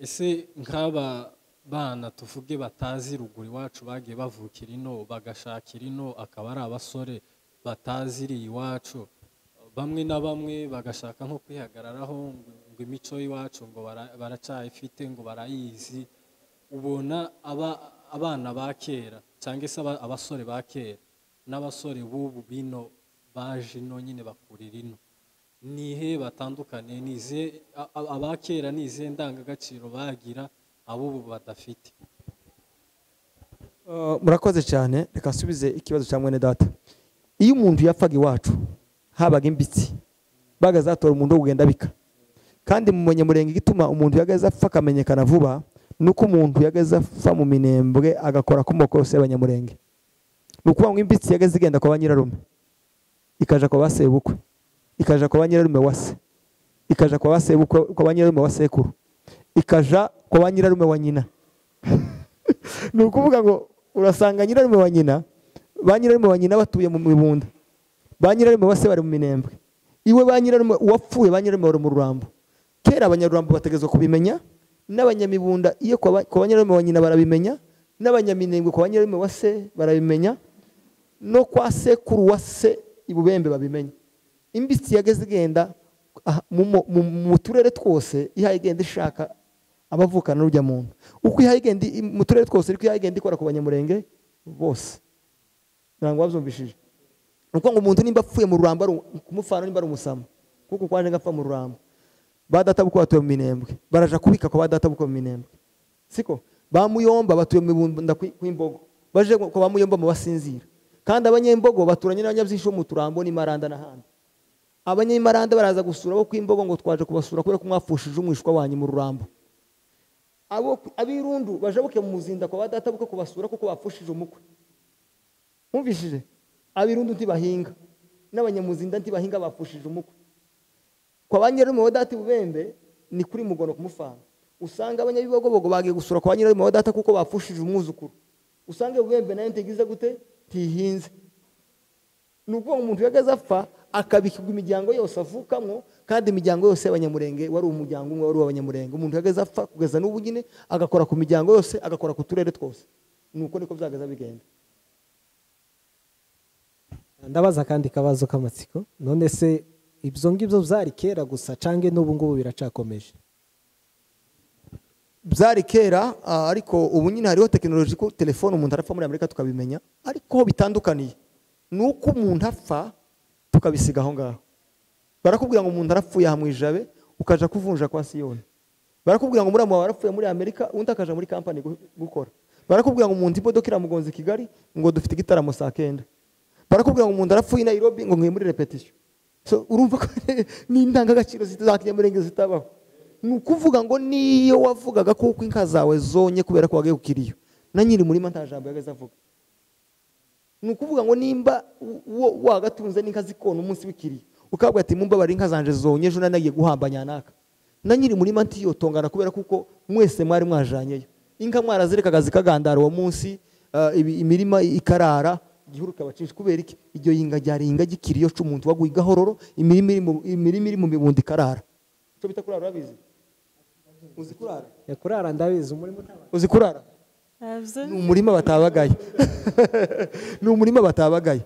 ese nk'aba bana tuvuge batazi ruguru iwacu bagiye bavukira ino bagashakira ino, akaba ari abasore batazi iri iwacu, bamwe na bamwe bagashaka nko kwihagararaho ngo imico y'iwacu ngo baracayifite ngo barayizi. Ubona abana ba kera cyangwa se abasore ba kera n'abasore b'ubu bino baje ino nyine bakurira ino, nihe batandukaniye nize abakera nize ndangagaciro bagira abo badafite. Murakoze cyane, reka nsubize ikibazo cya mwene data. Iyo umuntu yapfaga iwacu habaga imbitsi bagazatora umuntu wo kugenda bika, kandi mu Banyamurenge igituma umuntu yagaza apfa akamenyekana vuba nuko umuntu yagaza apfa mu Minembwe agakora ku moko yose y'Abanyamurenge. Nukuvuga ngo imbitsi yagaza igenda kwa nyirarume ikaja kwa basebukwe, ikaja kwa nyirarume wase, ikaja kwa basebukwe, kwa nyirarume wa sekuru, ikaja kwa nyirarume wa nyina. Nukuvuga ngo urasanga nyirarume wa nyina, ba nyirarume wa nyina batuye mu Mibunda, ba nyirarume wase bari mu Minembwe, iwe ba nyirarume uwapfuye ba nyirarume bari mu Rurambo. Kera Abanyarurambo bategezwa kubimenya, n'Abanyamibunda iyo kwa nyirarume wa nyina barabimenya, n'Abanyaminembwe kwa nyirarume wase barabimenya, no kwa sekuru wase ibubembe babimenya. Imbitsi yageze igenda mu turere twose ihaye igenda ishaka abavukana n'urya muntu. Uko ihaye igenda mu turere twose ariko ihaye igenda ikora ku Banyamurenge bose. Ntabwo wabyumvishije. Nuko ngo umuntu nimba apfuye mu Rurambo kumufana nimba ari umusama, kuko kwaje ngapfa mu Rurambo, badatabuko batuye mu Minembwe baraja kubika ko badatabuko mu Minembwe, siko bamuyomba batuye mu Mibunda kw'Imbogo, baje ko bamuyomba mu Basinzira, kandi Abanyembogo baturanye n'Abanyabyisho mu Turambo n'Imaranda n'ahandi. Abanyimaranda baraza gusura bo kw'Imbogo ngo twaje kubasura kubera ko mwafushije umwishwa wanyu mu Rurambo. Abirundu bajabuke mu Muzinda kwa badatabuko kubasura kuko bafushije umukwe. Mwumvishije? Abirundu ntibahinga, n'Abanyamuzinda ntibahinga bafushije umukwe. Kwa banyerume wadati bubembe ni kuri Mugono kumufana. Usanga Abanyabibogobogo bagiye gusura kwa banyerume wadata kuko bafushije umwuzukuru. Usanga bubembe nayo ntegize gute tihinze. Nuko umuntu yagaza apfa akabikirwa imiryango yose avukamwo, kandi imiryango yose y'Abanyamurenge wari umuryango umwe wari w'Abanyamurenge. Umuntu yagaza apfa kugeza n'ubu nyine agakora ku miryango yose, agakora ku turere twose. Nuko niko byagaza bigenda. Ndabaza kandi kabazo k'amatsiko, none se ibyo ngibyo byari kera gusa cange n'ubu ngubu biracakomeje? Byari kera, ariko ubu nyine hariho tekinoloji ko telefone umuntu arapfa muri Amerika tukabimenya, ariko bitandukaniye nuko umuntu apfa tukabisiga aho ngaho. Barakubwira ngo umuntu arapfuye aha mu Ijabe ukaja kuvunja kwa Siyoni. Barakubwira ngo muri warapfuye muri Amerika undi akaja muri company gukora. Barakubwira ngo umuntu imodoka iramugonze Kigali ngo dufite igitaramo saa 9. Barakubwira ngo umuntu arapfuye i Nairobi ngo ngiye muri repetition. So urumva ko ni indangagaciro z'Abanyamurenge zitabaho. Nukuvuga ngo niyo wavugaga kuko inka zawe zonye kubera ko wagiye kukiriyo, na nyiri muri nta jambo yagaze avuga. Nukuvuga ngo nimba wagatunze n'inka zikona umunsi w'ikiriyo ukabwa ati mumba bari inka zanje zonye ejo nagiye guhambanya naka, na nyiri muri ntiyo tongana kubera kuko mwese mwari mwajanyeyo. Inka mwarazirekaga zikagandara uwo munsi, imirima ikarara, gihuru kabacisha kubera iki iryo yinga ryari inga gikiriyo c'umuntu waguye gahororo, imirima iri mu Mibunda ikarara. Cyo bita kurara urabizi? Uzi kurara? Ya kurara ndabizi, umurimo uzi kurara? Ni umurima batabagaye. Ni umurima batabagaye.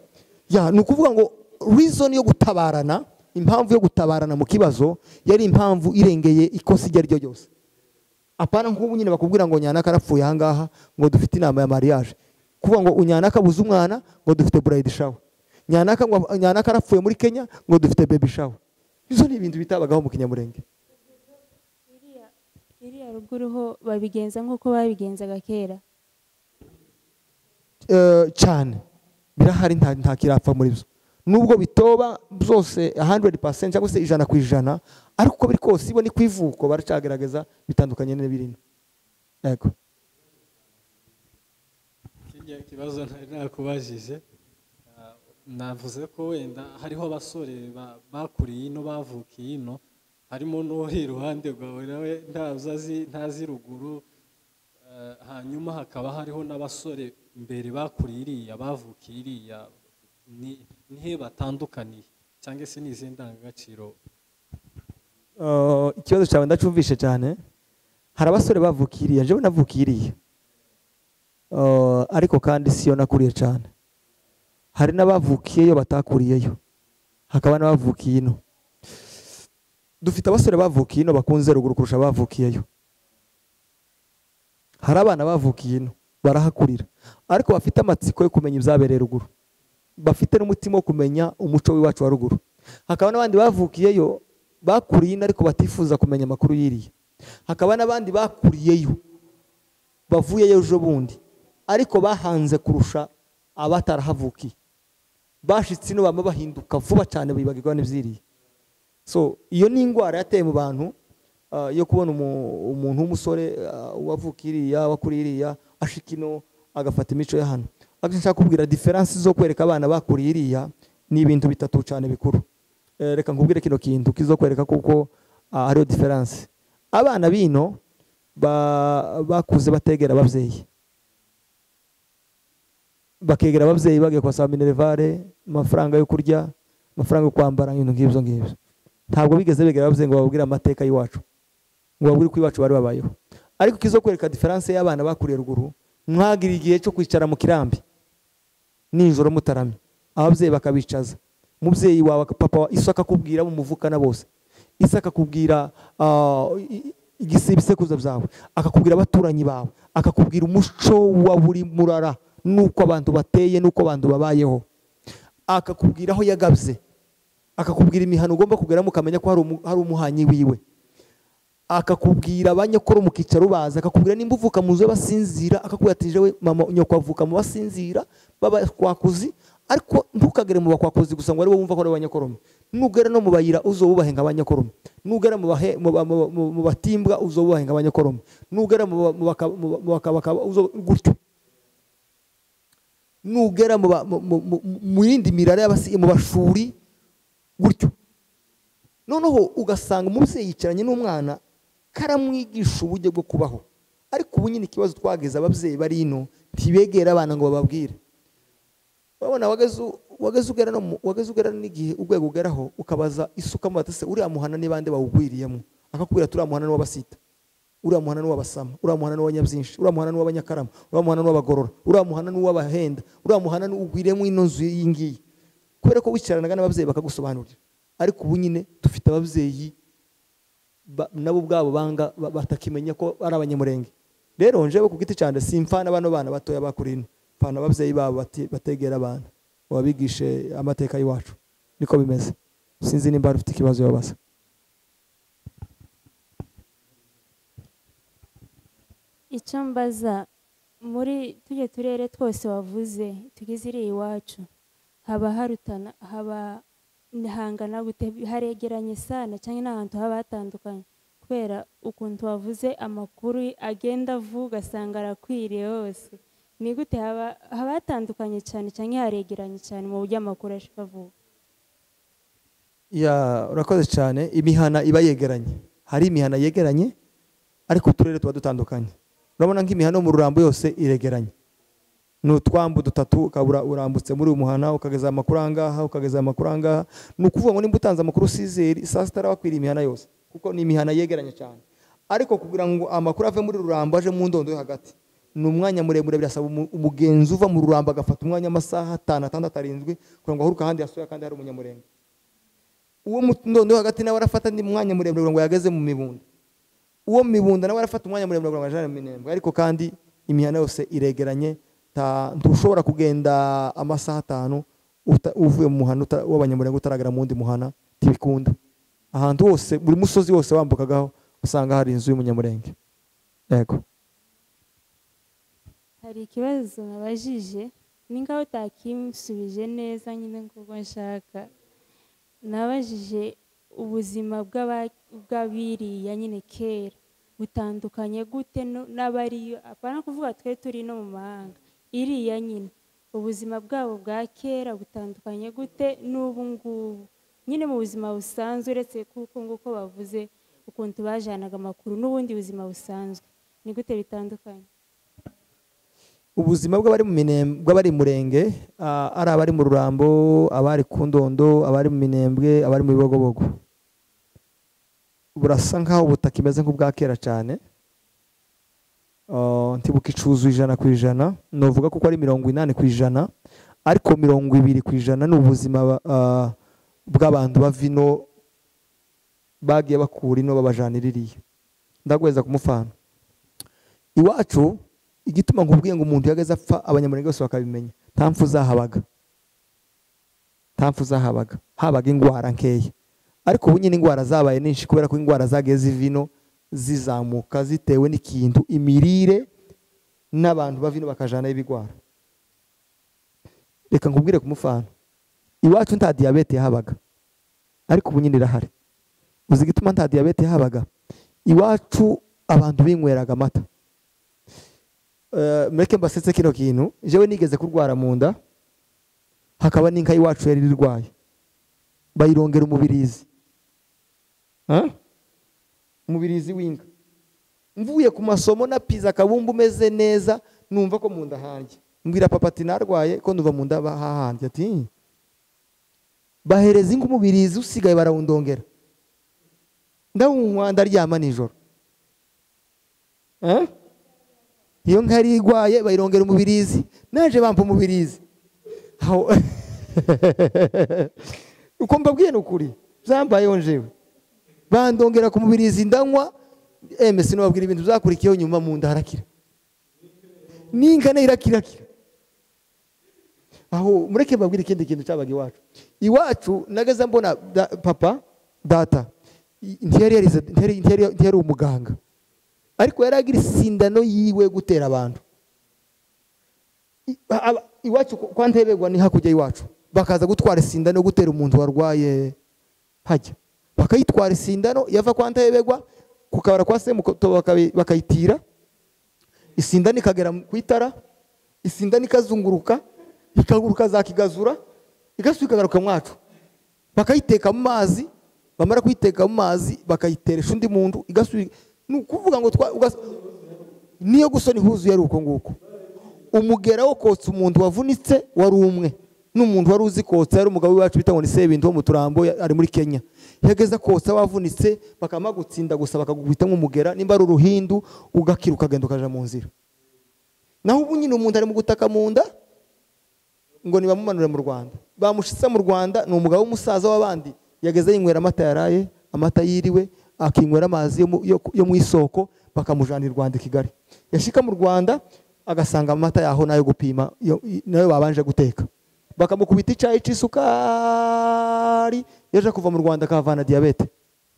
Ya nukuvuga ngo reason yo gutabarana, impamvu yo gutabarana mu kibazo yari impamvu irengeye ikosi rya ryo ryose. Apana nk'ubu nyine bakubwira ngo nyanaka arapfuye ahangaha ngo dufite inama ya mariage. Kuvuga ngo unyanaka buze umwana ngo dufite bride shower. Nyanaka arapfuye muri Kenya ngo dufite baby shower. Izo ni ibintu bitabagaho mu Kinyamurenge. Iriya ruguru ho babigenza nk'uko babigenzaga kera. Cyane birahari nta kirapfa muri byo, nubwo bitoba byose 100% cyangwa se 100%, ariko biri kose ibone kwivuko baracagerageza bitandukanye n'ibirino. Yego. Kijya kibazo ntari nakubajije, navuze ko wenda hariho abasore bakuriye ino bavukiye ino, harimo n'uri iruhande rwawe nawe ntazi ruguru, hanyuma hakaba hariho n'abasore mbere bakuriye iriya bavukiye iriya, nihe batandukaniye cyangwa se nize ndangagaciro? Ikibazo cyawe ndacumvishe cyane. Hari abasore bavukiye iriya, jewe navukiye iriya, ariko kandi siyo nakuriye cyane. Hari n'abavukiyeyo batakuriyeyo, hakaba n'abavukiye ino. Dufite abasore bavukiye ino bakunze ruguru kurusha abavukiyeyo. Hari abana bavukiye ino barahakurira, ariko bafite amatsiko yo kumenya ibyabereye ruguru, bafite n'umutima wo kumenya umuco w'iwacu wa ruguru. hakaba n'abandi bavukiyeyo bakuriye ino ariko batifuza kumenya amakuru y'iriya, hakaba n'abandi bakuriyeyo bavuyeyo ejo bundi ariko bahanze kurusha abatarahavukiye, bashitse ino bama bahinduka vuba cyane bibagirwa n'ivyiriye. So iyo ni ingwara yateye mu bantu yo kubona umuntu w'umusore wavukiriya wakuririya ashika ino agafata imico ya hano. Nshaka kubwira difference zo kwereka abana bakuririya ni ibintu bitatu cyane bikuru. Reka nkubwire kino kintu kizokwereka kuko hariho difference. Abana bino bakuze bategera abavyeyi, bakegera abavyeyi bagiye kwasaba minervare, amafaranga yo kurya, amafaranga yo kwambara, ibintu nk'ibyo ngibyo. Ntabwo bigeze begera abavyeyi ngo bababwire amateka y'iwacu, ngo babwire ko iwacu bari babayeho. Ariko kizokwereka difference y'abana bakuriye ruguru, mwagira igihe cyo kwicara mu kirambi ninjoro mutaramye, abavyeyi bakabicaza, muvyeyi wawe papa wa Isaka akakubwira mu muvukana bose, Isaka akakubwira igisibisekuza byawe, akakubwira abaturanyi bawe, akakubwira umuco wa buri murara nuko abantu bateye nuko abantu babayeho, akakubwira aho yagabye, akakubwira imihano ugomba kugeramo ukamenya ko hari umuhanyi wiwe, akakubwira abanyakoro mu kicaro baza, akakubwira nimba uvuka mu nzu y'abasinzira, akakubwira ati jewe mama nyoko avuka mu basinzira b'abakwakuzi, ariko ntukagere mu bakwakuzi gusa ngo ari bo wumva ko ari abanyakorome, nugera no mu bayira uzobubahe nk'abanyakorome, nugera mu batimbwa uzobubahe nk'abanyakorome, nugera mu bakabaka gutyo, nugera mu yindi mirare mu bashuri gutyo. Noneho ugasanga umubyeyi yicaranye n'umwana karamwigisha uburyo bwo kubaho, ariko ubu nyine ikibazo twageze ababyeyi bari ino ntibegera abana ngo bababwire. Babona wageze ugera n'igihe urwego ugeraho ukabaza isuka mu batase uriya muhana n'ibande bawugwiriyemo, akakubwira turiya muhana n'uw'abasita, uriya muhana n'uw'abasama, uriya muhana n'uw'abanyabyinshi, uriya muhana n'uw'abanyakarama, uriya muhana n'uw'abagorora, uriya muhana n'uw'abahenda, uriya muhana n'ugwiriyemo ino nzu y'ingiyi, kubera ko wicaranaga n'ababyeyi bakagusobanurira. Ariko ubu nyine dufite ababyeyi nabo ubwabo banga batakimenya ko ari abanyamurenge. Rero njewe ku giti cyane simfana bano bana batoya bakurino, pana ababyeyi babo bategera abana babigishe amateka y'iwacu, niko bimeze. Sinzi nimba ufite ikibazo yabaza. Icyo mbaza muri tujye turere twose wavuze tugize iri iwacu, haba harutana, haba hangana gute, haregeranye sana cyangwa n'ahantu haba hatandukanye? Kubera ukuntu wavuze amakuru agenda avuga asanga arakwiriye hose, ni gute haba hatandukanye cyane cyangwa haregeranye cyane mu buryo amakuru ashaka avuga? Urakoze cyane. Imihana iba yegeranye, hari imihana yegeranye ariko uturere tuba dutandukanye. Urabona nk'imihana yo mu Rurambo yose iregeranye, ni utwambu dutatu, ukabura urambutse muri uyu muhana ukageza amakuru angaha ukageza amakuru angaha. Ni ukuvuga ngo nimba utanze amakuru sizeri saa sita arabakwiriye imihana yose kuko ni imihana yegeranye cyane. Ariko kugira ngo amakuru ave muri Rurambo aje mu Ndondo yo hagati ni umwanya muremure, birasaba umugenzi uva mu Rurambo agafata umwanya amasaha 5, 6, 7 kugira ngo ahuruka ahandi yasoya kandi hari umunyamurenge. Uwo mu Ndondo yo hagati nawe arafata ndi mwanya muremure kugira ngo yageze mu Mibunda, uwo mu Mibunda nawe arafata umwanya muremure kugira ngo ajane mu Minembwe. Ariko kandi imihana yose iregeranye, ntushobora kugenda amasaha 5 uvuye mu muhana w'abanyamurenge utaragera mu wundi muhana, tibikunda. Ahantu hose buri musozi wose wambukagaho usanga hari inzu y'umunyamurenge. Yego. Hari ikibazo nabajije ningaho utakimusubije neza nyine ngo nshaka. Nabajije ubuzima bw'abiriya nyine kera butandukanye gute n'abariyo, apana kuvuga twe turi no mu mahanga, iriya nyine ubuzima bwabo bwa kera butandukanye gute n'ubu ngubu nyine mu buzima busanzwe, uretse kuko nguko bavuze ukuntu bajanaga amakuru n'ubundi buzima busanzwe, ni gute bitandukanye? Ubuzima bw'abari Murenge, ari abari mu Rurambo, abari ku Ndondo, abari mu Minembwe, abari mu Bibogobogo, burasa nkaho butakimeze nk'ubwa kera cyane. Ntibukicuzu 100%, novuga kuko ari 80%, ariko 20% ni ubuzima bw'abantu bavino bagiye bakura ino babajaniririye. Ndagweza kumufana iwacu, igituma nkubwiye ngo umuntu yageze apfa abanyamurenge bose bakabimenya, nta mpfu zahabaga. nta mfu zahabaga, habaga ingwara nkeya. Ariko ubu nyine ingwara zabaye nyinshi kubera ko ingwara zagiye zivino zizamuka zitewe n'ikintu imirire n'abantu bavino bakajana ibigwara. Reka nkubwire ku mufano, iwacu nta diabete yahabaga, ariko ubu nyine irahari. Uzi gituma nta diabete yahabaga? Iwacu abantu binyweraga amata. Mureke mbasetse kino kintu, jewe nigeze kurwara mu nda, hakaba n'inka iwacu yari irwaye, bayirongera umubirizi. Umubirizi w'inka. Mvuye ku masomo na pizza kabumbu meze neza, numva ko mu nda hanjye. Mbwira papa ati narwaye ko nduva mu nda hahanje. Ati bahereza inka umubirizi usigaye barawundongera. Ndawunywa ndaryama nijoro. Iyo nka yari irwaye bayirongera umubirizi, naje bampa umubirizi. Uko mbabwiye n'ukuri byambayeho njewe, bandongera ku mubirizi ndanywa. Sinababwira ibintu byakurikiyeho nyuma mu nda harakira, n'inka nayo irakira. Aho mureke mbabwire ikindi kintu cyabaga iwacu. Iwacu nageze mbona papa data ntiyari umuganga, ariko yari agira isindano yiwe gutera abantu. Iwacu kwa Ntebegwa ni hakurya iwacu, bakaza gutwara isindano gutera umuntu warwaye hajya, bakayitwara isindano yava kwa Ntebegwa kukabara kwa se mukoto bakayitira, isindano ikagera ku itara, isindano ikazunguruka, ikaguruka zakigazura, igasuka garuka mwacu, bakayiteka mu mazi, bamara kuyiteka mu mazi bakayiteresha undi muntu igasuka. Nukuvuga ngo niyo gusoni huzuye ari uko nguko. Umugera wo kotsa umuntu wavunitse wari umwe n'umuntu wari uzi kotsa, yari umugabo wacu bita ngo ni Sebintu wo mu Turambo, ari muri Kenya. Yageza kotsa wavunitse bakamagutsinda gusa bakagubita nk'umugera, nimba ari uruhindu ugakira ukagenda ukaja mu nzira. Naho ubu nyine umuntu ari mu gutaka mu nda ngo nibamumanure mu Rwanda, bamushitse mu Rwanda. Ni umugabo w'umusaza w'abandi, yageze yinywera amata yaraye, amata yiriwe, akinywera amazi yo mu isoko, bakamujana i Rwanda i Kigali. Yashika mu Rwanda agasanga amata yaho nayo gupima nayo babanje guteka, bakamukubita icyayi c'isukari. Yaje kuva mu Rwanda akavana diabete,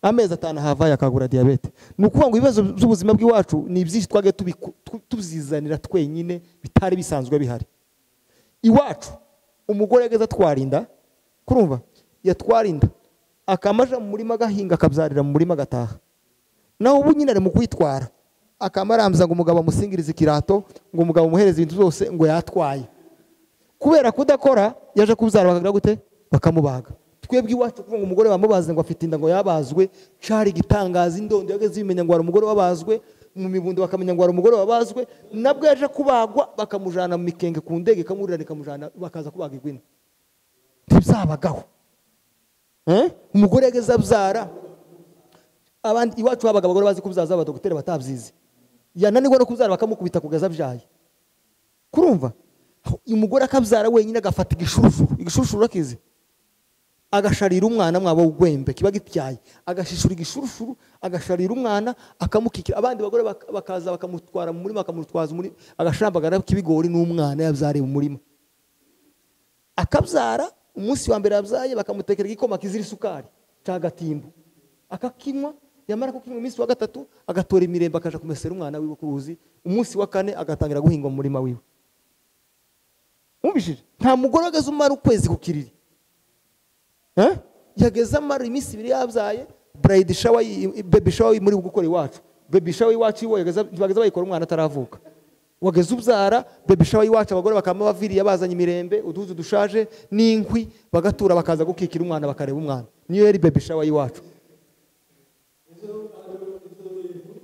amezi 5 havaye akagura diabete. Nukuvuga ngo ibibazo by'ubuzima bw'iwacu ni byinshi twage tubizizanira twenyine, bitari bisanzwe bihari. Iwacu umugore yageze atwarinda, kurumva yatwarinda akamaja mu murima gahinga, akabyarira mu murima gataha. Naho ubu nyine ari mu kwitwara, akamaramza ngo umugabo amusingiriza ikirato, ngo umugabo umuhereza ibintu byose ngo yatwaye. Kubera kudakora yaje kubyara bakagira gute, bakamubaga. Twebwe iwacu kuvuga ngo umugore bamubaze ngo afite inda ngo yabazwe, cari gitangaza. Indondo yageze bimenya ngo ari umugore wabazwe, mu mibundo bakamenya ngo ari umugore wabazwe. Nabwo yaje kubagwa bakamujana mu mikenge ku ndege, kamurira ikamujana bakaza kubaga igwina. Ntibzabagaho. Umugore yageze abyara, abandi iwacu habaga abagore bazi kubyaza, abadokiteri batabyize, yananirwa no kubyara bakamukubita kugeza abyaye. Kurumva umugore akabyara wenyine agafata igishurshuru akize, agasharira umwana mwabo ugwembe kiba gityaye, agashishura igishurshuru, agasharira umwana akamukikira. Abandi bagore bakaza bakamutwara mu murima, bakamutwaza muri agashambagara k'ibigori n'umwana yabyariye mu murima. Akabyara umunsi wa mbere yabyaye bakamutekera igikoma kizira isukari cyagatimbo, akakinywa. Yamara kukinywa umunsi wa 3 agatora imirembe akaja kumesera umwana wiwe ku ruzi. Umunsi wa 4 agatangira guhinga mu murima wiwe. Mubishije nta mugore wageze umara ukwezi kukiriri, yageze amara iminsi 2 yabyaye. Bride shower, baby shower muri gukora iwacu, baby shower iwacu iwo yageze bageze bayikora umwana ataravuka. Wageze ubyara baby shower iwacu, abagore bakama baviriye bazanye imirembe, uduzu dushaje n'inkwi, bagatura bakaza gukikira umwana bakareba umwana. Niyo yari baby shower iwacu.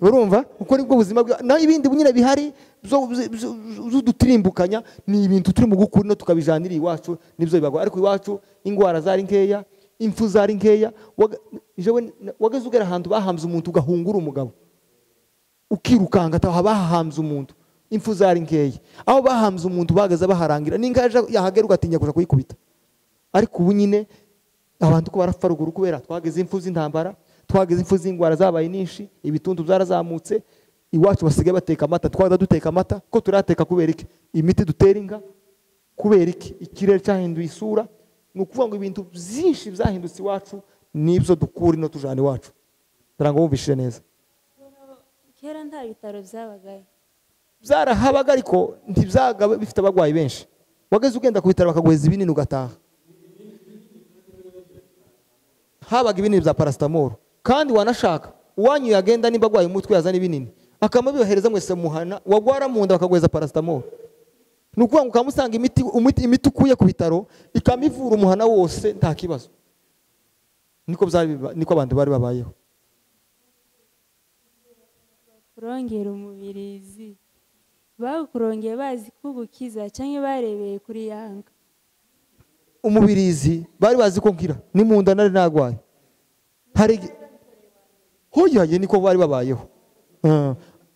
Urumva uko nibwo buzima na ibindi bunyine bihari z'udutirimbukanya, ni ibintu turi mu gukuri no tukabijanira iwacu nibyo bibagwa. Ariko iwacu ingwara zari nkeya, impfu zari nkeya. Wageze ugera ahantu bahamze umuntu ugahungura umugabo ukirukanga ataha bahamze umuntu, impfu zari nkeya. Aho bahamze umuntu bagaza baharangira n'ingaje yahageruka atinya kuja kuyikubita. Ariko ubu nyine abantu ko barapfa ruguru kubera twageze impfu z'intambara, twageze impfu z'ingwara zabaye nyinshi, ibituntu byarazamutse. Iwacu basigaye bateka amata, twada duteka amata ko turateka kubera iki? Imiti dutera inka kubera iki? Ikirere cyahinduye isura, nukuvuga ngo ibintu byinshi byahindutse iwacu nibyo dukura ino tujana iwacu ntarango wumvishije neza kera nta bitaro byabagaye byarahabaga ariko ntibyaga bifite abagwayi benshi wageze ugenda ku bitaro bakaguheza ibinini ugataha habaga ibinini bya paracetamol kandi wanashaka uwanyu yagenda nimba agwaye umutwe yazana ibinini akamabibahereza mwese muhana wagwara mu nda bakaguheza paracetamol nukuvuga ngo ukamusanga imiti ukuye ku bitaro ikamivura umuhana wose nta kibazo niko abantu bari babayeho kurongera umubirizi bakurongeye bazi kugukiza cyangwa barebeye kuri yanga umubirizi bari bazi ko nkira ni mu nda nari nagwaye hari hoyaye niko bari babayeho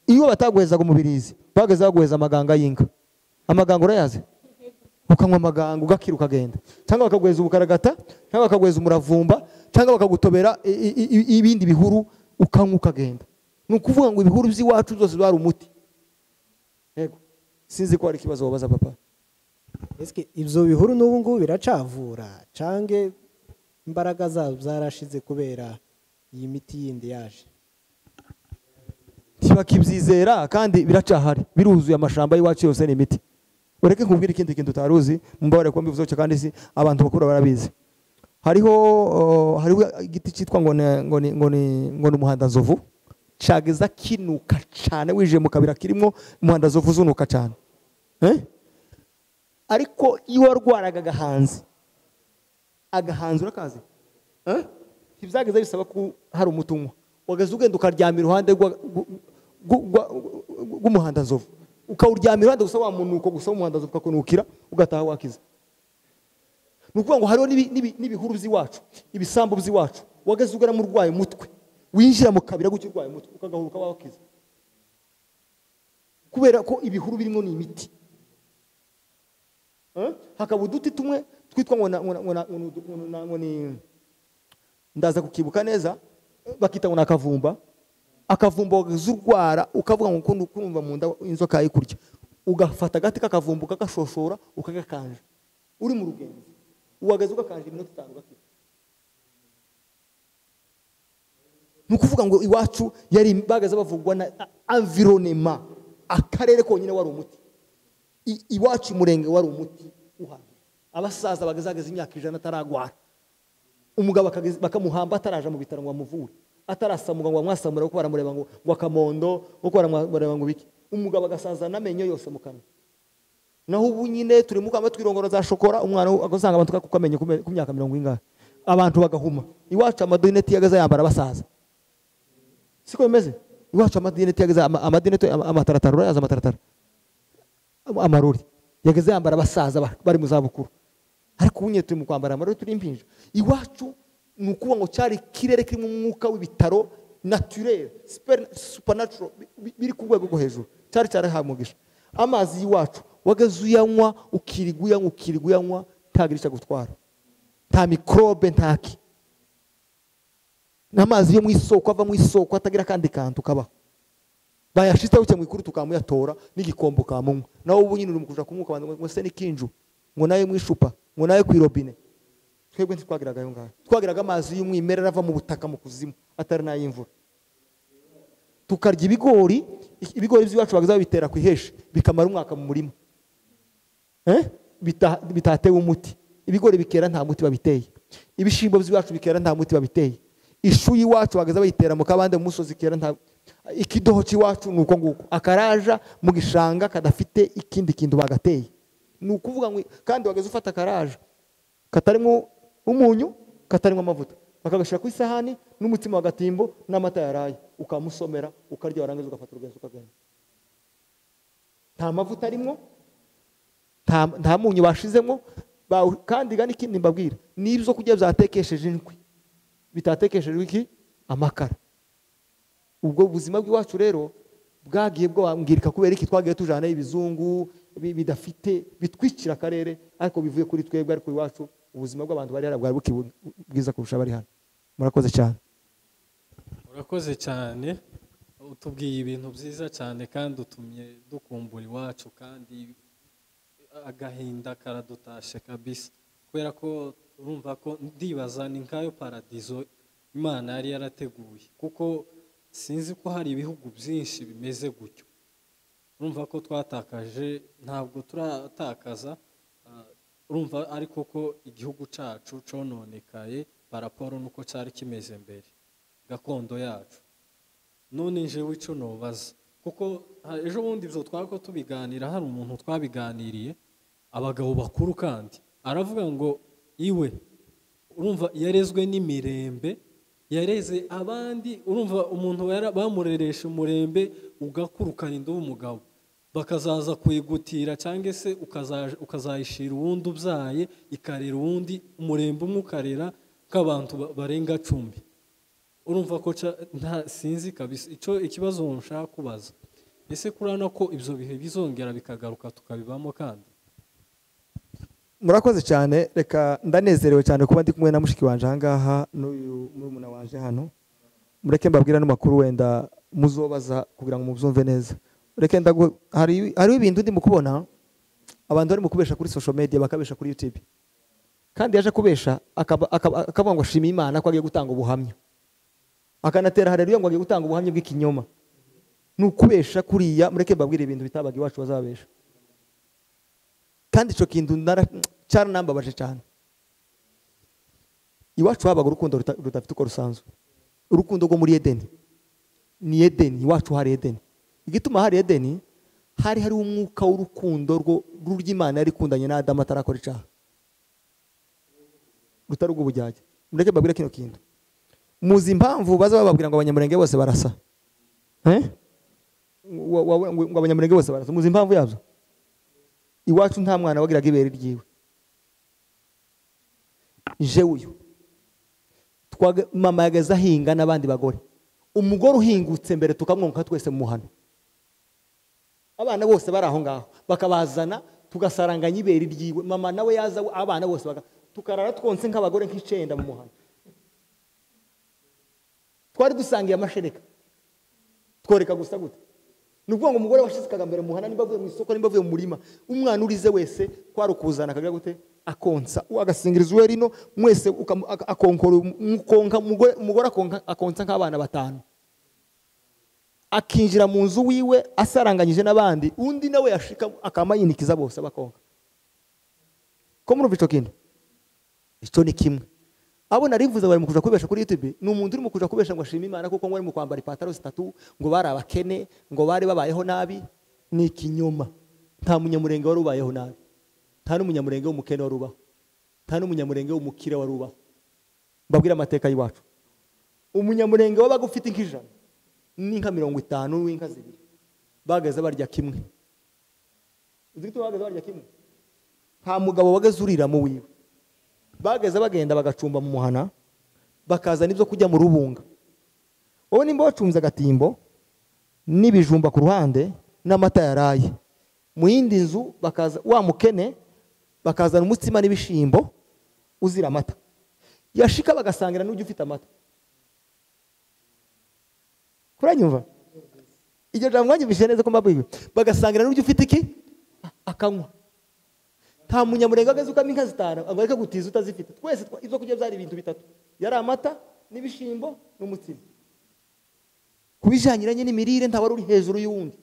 iyo bataguhezaga umubirizi bageze baguheza amaganga y'inka amaganga urayazi ukanywa amaganga ugakira ukagenda cyangwa bakaguheza ubukaragata cyangwa bakaguheza umuravumba cyangwa bakagutobera ibindi bihuru ukanywa ukagenda ni ukuvuga ngo ibihuru by'iwacu byose bari umuti yego sinzi ko hari ikibazo wabaza papa ese ibyo bihuru n'ubu ngubu biracavura cyangwa imbaraga zabo zarashize kubera iyi miti yindi yaje ntibakibyizera kandi biracahari biruzuye amashamba y'iwacu yose ni imiti ureke nkubwira ikindi kintu utaruzi mubare ko mbivuze kandi si abantu bakuru barabizi hariho igiti cyitwa ngo ni umuhanda nzovu cageza kinuka cyane wije mu kabira kirimo umuhanda nzovu zunuka cyane ariko iyo warwaraga agahanzi urakazi ntibyageze bisaba ko hari umutunywa wageze ugenda ukaryama iruhande rw'umuhanda nzovu ukawuryama iruhande gusa wa munuko gusa w'umuhanda nzovu ukakunukira ugataha wakiza ni ukuvuga ngo hariho n'ibihuru by'iwacu ibisambu by'iwacu wageze ugana mu urwaye umutwe winjira mu kabira gutyo urwaye umutwe ukagahuruka wakiza kubera ko ibihuru birimo ni imiti hakaba uduti tumwe twitwa ngo ni ndaza kukibuka neza bakita ngo ni akavumba wageze urwara ukavuga ngo kumva mu nda inzoka yayikurya ugafata agati k'akavumba ukagashosora ukagakanja uri mu rugendo wageze ugakanja iminota 5 ugakira ni ukuvuga ngo iwacu yari bagaze bavugwa na environnement akarere konyine wari umuti iwacu IMURENGE wari umuti uhagije abasaza bagezageza imyaka 100 ataragwara umugabo bakamuhamba ataraje mu bitaro ngo amuvure atarasamuga ngo amwasamura kuko baramureba ngo akamondo kuko baramureba ngo biki umugabo agasaza namenyo yose mu kanwa naho ubu nyine turi mu kamba twirongoro za shokora umwana agusanga abantu kakamenye ku myaka 70 abantu bagahuma iwacu amadineti yagaza yambara basaza siko bimeze iwacu amadineti yagaza amataratara yaza amataratara amaruri yagaza yambara basaza bari mu zabukuru ariko ubunye turi mu kwambara amaruri turi impinja iwacu nukuba ngo cyari kirere kirimo umwuka w'ibitaro naturel supernatural biri ku rwego rwo hejuru cyari hamugisha amazi y'iwacu wagaze uyanywa ukiriguyanywa tagirisha gutwara nta microbe ntaki n'amazi yo mu isoko ava mu isoko atagira kandi kantu kabaho bayashitse uke mu ikuru tukamuyatora n'igikombo kamunywa nawo ubu nyine uri mukuja kumwuka ngo se nikinju ngo naye mu ishupa ngo naye ku irobine twebwe ntitwagiraga yo ngaho twagiraga amazi y'umwimerere ava mu butaka mu kuzimu atari n'ay'imvura tukarya ibigori by'iwacu bagaza bitera ku iheshe bikamara umwaka mu murima bitatewe umuti ibigori bikera nta muti babiteye ibishimbo by'iwacu bikera nta muti babiteye ishu y'iwacu bagaza bayitera mu kabande mu musozi kera nta ikidoho cy'iwacu nuko nguko akaraja mu gishanga kadafite ikindi kintu bagateye ni ukuvuga ngo kandi wagaze ufata akaraja katarimo umunyu katarimo amavuta bakagashira ku isahani n'umutima wa gatimbo n'amata yaraye ukamusomera ukarya warangiza ugafata urugendo ukagenda nta mavuta arimo nta munyu bashizemo kandi gani ikindi mbabwira n'ibyo kurya byatekesheje inkwi bitatekeshejwe iki amakara ubwo buzima bw'iwacu rero bwagiye bwangirika kubera iki twagiye tujana ibizungu bidafite bitwikira akarere ariko bivuye kuri twebwe ariko iwacu ubuzima bw'abantu bari harabwa bwiza kurusha bari hano murakoze cyane urakoze cyane utubwiye ibintu byiza cyane kandi utumye dukumbura iwacu kandi agahinda karadutashe kabisa kubera ko urumva ko ndibaza ni nkayo paradizo Imana yari yarateguye, kuko sinzi ko hari ibihugu byinshi bimeze gutyo. Urumva ko twatakaje, ntabwo turatakaza, urumva ariko ko igihugu cacu cononekaye paraporo nuko cyari kimeze mbere, gakondo yacu. None jewe ico nobaza, kuko ejo bundi byo twako tubiganira, hari umuntu twabiganiriye, abagabo bakuru, kandi aravuga ngo iwe urumva yarezwe n'imirembe, yareze abandi, urumva umuntu bamureresha umurembe ugakurukana inda w'umugabo, bakazaza kuyigutira cyangwa se ukazayishira uwundi ubyaye, ikarera uwundi, umurembe umwe ukarera k'abantu barenga 10. Urumva ko nta sinzi kabisa ico ikibazo nshaka kubaza, ese kurana ko ibyo bihe bizongera bikagaruka tukabibamo? Kandi murakoze cyane, reka ndanezerewe cyane kuba ndi kumwe na mushiki wanje ahangaha n'uyu murumuna wanje hano. Mureke mbabwira n'amakuru wenda muzobaza kugira ngo mubyumve neza. Reke hari ibintu ndi mukubona abantu bari mukubesha kuri social media, bakabesha kuri YouTube, kandi yaje kubesha akavuga ngo shima Imana ko agiye gutanga ubuhamya, akanatera haleluya ngo agiye gutanga ubuhamya bw'ikinyoma. Nukubesha kuriya, mureke mbabwire ibintu bitabaga iwacu bazabesha. Kandi ico kintu cyaranambabaje cyane. Iwacu habaga urukundo rudafite uko rusanzwe, urukundo rwo muri Edeni. Ni Edeni, iwacu hari Edeni. Igituma hari Edeni, hari umwuka w'urukundo rw'Imana yari ikundanye na Adamu atarakora icyaha, rutari ubujyajya. Mureke mbabwire kino kintu. Muzi impamvu baza bababwira ngo abanyamurenge bose barasa? Ngo abanyamurenge bose barasa, muzi impamvu yabyo? Iwacu nta mwana wagiraga ibere ryiwe. Je uyu mama yageze ahinga n'abandi bagore, umugore uhingutse mbere tukamwonka twese mu muhano, abana bose bari aho ngaho bakabazana tugasaranganya ibere ryiwe, mama nawe yaza, abana bose tukarara twonse nk'abagore nk'icenda mu muhano. Twari dusangiye amashereka, tworeka gusa gute? Nuvuga ngo umugore washizikaga mbere muhana, nimba avuye mu isoko, nimba avuye mu murima, umwana urize wese kwari ukuzana akagira gute, akonsa uagasingiriza uwe rino mwese akonkora umukonka, umugore akonsa nk'abana 5, akinjira mu nzu wiwe asaranganyije n'abandi, undi nawe yashika akamayinikiza bose bakonka. Ko muri ico kintu ico ni kimwe. Abo narivuze bari mu kuja kubesha kuri YouTube, ni umuntu uri mu kuja kubesha ngo ashima Imana kuko ngo ari mu kwambara ipataro 3, ngo bari abakene, ngo bari babayeho nabi. Ni ikinyoma. Nta munyamurenge wari ubayeho nabi, nta n'umunyamurenge w'umukene wari ubaho, nta n'umunyamurenge w'umukire wari ubaho. Mbabwira amateka y'iwacu, umunyamurenge wabaga ufite ink'ijana n'inka 50 n'inka 2 bagaze barya kimwe. Uziko bagaze barya kimwe, nta mugabo wagaze urira mu wiwe. Bageze bagenda bagacumba mu muhana, bakaza nibyo kujya mu rubunga. Wowe nimba wacumza agatimbo n'ibijumba ku ruhande n'amata yaraye, mu yindi nzu bakaza wa mukene bakazana umutsima n'ibishimbo uzira amata, yashika bagasangira n'ujya ufite amata. Kuranyumva iryo jambo mwanyumvise neza ko mbabwiye? Bagasangira n'ujya ufite iki, akanywa. Nta munyamurenge ageze ukama inka 5 ngo areke gutiza utazifite. Twese izo kujya byari ibintu 3, yari amata n'ibishimbo n'umutsima. Kubijanyiranye n'imirire nta wari uri hejuru y'uwundi.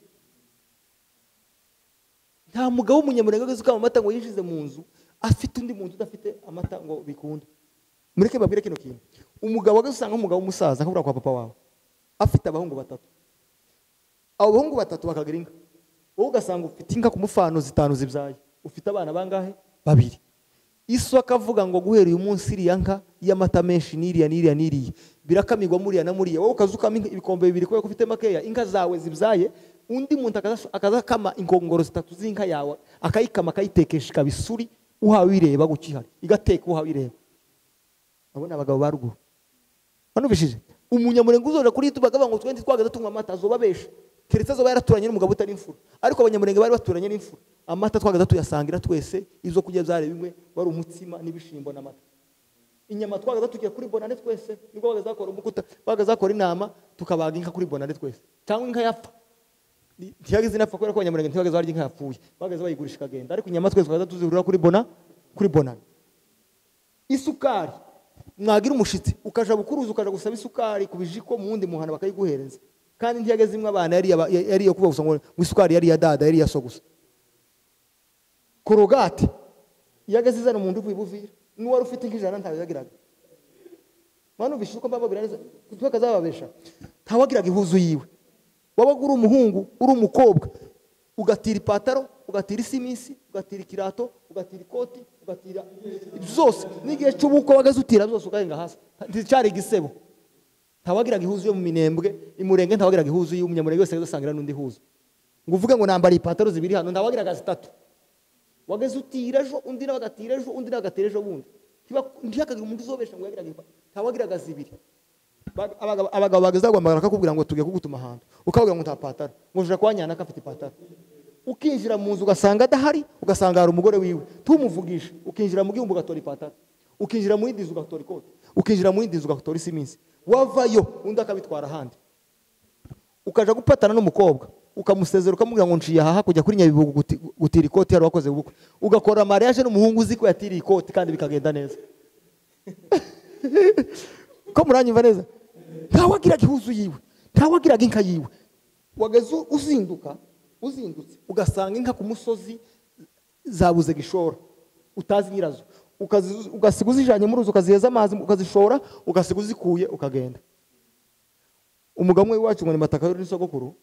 Nta mugabo w'umunyamurenge ageze ukama amata ngo yishize mu nzu afite undi muntu udafite amata ngo bikunde. Mureke babwire kino kintu, umugabo ageze usanga umugabo w'umusaza akabura kwa papa wawe afite abahungu 3, abo bahungu 3 bakagira inka, wowe ugasanga ufite inka ku mufano 5 zibyaye, ufite abana bangahe? 2. Iso akavuga ngo guhera uyu munsi iriya nka y'amata menshi n'iriya birakamirwa muriya na muriya, wowe ukazukama ibikombe 2 kubera ko ufite makeya, inka zawe zibyaye, undi muntu akazakama inkongoro 3 z'inka yawe, akayikama akayitekesha kabisuri, uhawe ireba gukihari igateka, uhawe ireba. Abona abagabo baruguru banubishije. Umunyamurenge uzoja kuri YouTube agavuga ngo twende twagaza tunywa amata, azobabesha. Keretse azoba yaraturanye n'umugabo utari imfura, ariko abanyamurenge bari baturanye n'imfura. Amata twagaza tuyasangira twese, izo kujya byare bimwe, wari umutsima n'ibishimbo n'amata. Inyama twagaza tugiye kuri bonane twese, nibwo bagaza akora umukuta, bagaza akora inama, tukabaga inka kuri bonane twese. Cyangwa inka yapfa, ntiyageze inapfa kubera ko abanyamurenge ntibagaza barya inka yapfuye, bagaza bayigurisha kagenda, ariko inyama twese twagaza tuzirura kuri bonane. isukari mwagira umushitsi ukaja bukuruza ukaja gusaba isukari kubijiko mu wundi muhana bakayiguhereza kandi ntiyageze imwe abana yari yo kuba gusa ngo isukari yari ya dada yari ya so gusa korogate yageze izana umuntu uvuye Buvira n'uwari ufite nk'ijana ntawe yagiraga mwana ubishuko mbababira neza kutwe kazababesha ntawagiraga ihuzu yiwe wabaga uri umuhungu uri umukobwa ugatira ipataro ugatira isimisi ugatira ikirato ugatira ikoti ugatira byose n'igihe cy'ubuko wagazutira byose ukarenga hasi cyari igisebo ntawagiraga ihuzu yo mu Minembwe IMURENGE ntawagiraga ihuzu y'umunyamurenge wese azasangira n'undi huzu ngo uvuge ngo nambara ipataro zibiri hano ntawagiraga zitatu wagazutira ejo undi nabagatira ejo undi nabagatira ejo bundi ntiyakagira umuntu uzobesha ngo yagiraga ntawagiraga zibiri abagabo bagazagwambara akakubwira ngo tugiye kugutuma ahantu ukabwira ngo ntapatara ngo uje kwanyana akafite ipataro ukinjira mu nzu ugasanga adahari ugasanga hari umugore wiwe tumuvugisha ukinjira mu gihumbi ugatora ipataro ukinjira mu yindi nzu ugatora ikoti ukinjira mu yindi nzu ugatora isimisi wavayo undi akabitwara ahandi ukaja gupatana n'umukobwa ukamusezera ukamubwira ngo nciye aha kujya kuri Nyabibugu gutira ikoti hari wakoze ubukwe ugakora mariage n'umuhungu uzi ko yatiriye ikoti kandi bikagenda neza ko muranyumva neza ntawagiraga ihuzu yiwe ntawagiraga inka yiwe wageze uzindutse ugasanga inka ku musozi zabuze gishora utazi nyirazo ugasiga uzijanye mu ruzi ukaziheza amazi ukazishora ugasiga uzikuye ukagenda umugabo wacu ngo ni Mataka yuri n'isogokuru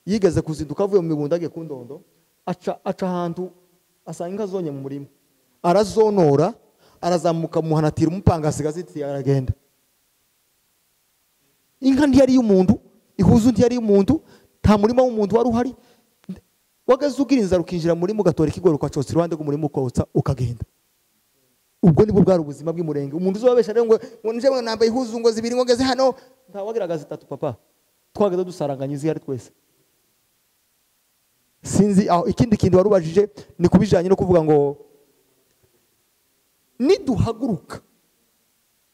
yigeze kuzinduka avuye mu mibunda agiye ku Ndondo aca ahantu asanga inka zonye mu murima arazonora arazamuka muhanatira umupanga asiga zitiye aragenda inka ntiyari y'umuntu ihuzu ntiyari y'umuntu nta murima w'umuntu wari uhari wageze ugira inzara ukinjira muri mugatora ikigoro ukacotsa iruhande rw'umurima ukotsa ukagenda ubwo nibwo bwari ubuzima bw'IMURENGE umuntu uzobesha rero ngo nje nambaye ihuzu ngo zibiri ngo ngeze hano ntawagiraga zitatu papa twageze dusaranganya izi yari twese sinzi aho ikindi kintu warubajije ni kubijanye no kuvuga ngo niduhaguruka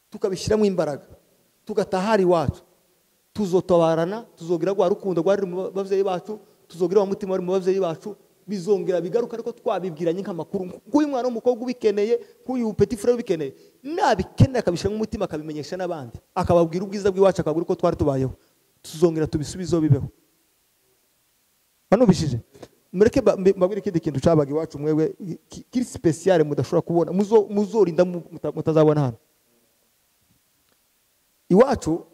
tukabishyiramo imbaraga tugatahari iwacu tuzotabarana tuzogira rwa rukundo rwari mu bavyeyi bacu tuzogira wa mutima wari mu bavyeyi bacu bizongera bigaruka ariko twabibwiranye nk'amakuru kuyu mwana w'umukobwa ubikeneye kuyu petit frère ubikeneye nabikeneye akabishira mu mutima akabimenyesha n'abandi akababwira ubwiza bw'iwacu akabwira uko twari tubayeho tuzongera tubisubizo bibeho banubishije mureke mbabwire ikindi kintu cabaga iwacu mwewe kiri special mudashobora kubona muzorinda mutazabona hano iwacu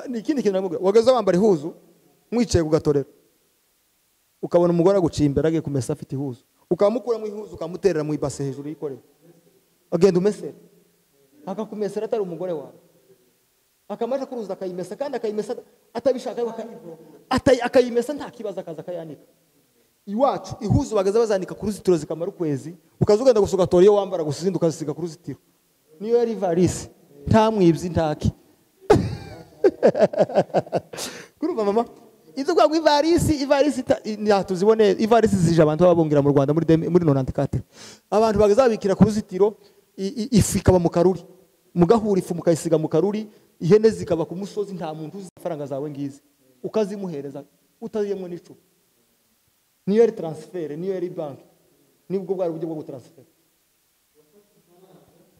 ni ikindi kintu namubwira wagaza wambara ihuzu mwicaye ku gatorero ukabona umugore aguciye imbere agiye kumesa afite ihuzu ukamukura mu ihuzu ukamuterera mu ibase hejuru yikorera agenda umesera akakumesera atari umugore wawe akamaje kuruza akayimesa kandi akayimesa atabishaka akayimesa nta kibazo akaza akayanika iwacu ihuzu bagaza bazanika ku ruzitiro zikamara ukwezi ukazugenda gusugatora iyo wambara gusizinda ukazisiga ku ruzitiro niyo yari varisi nta mwibyi ntaki kurumva mama izo kwa ivarisi tuzibone ivarisi zije abantu babungira mu Rwanda muri 94 abantu bagazabikira ku ruzitiro ifu ikaba mu karuri mugahura ifu mukayisiga mu karuri ihene zikaba ku musozi nta muntu uzi faranga zawe ngizi ukazimuhereza utaziyemwe n'icupa niyo yari transfer niyo yari bank nibwo bwari uburyo bwo gutransfer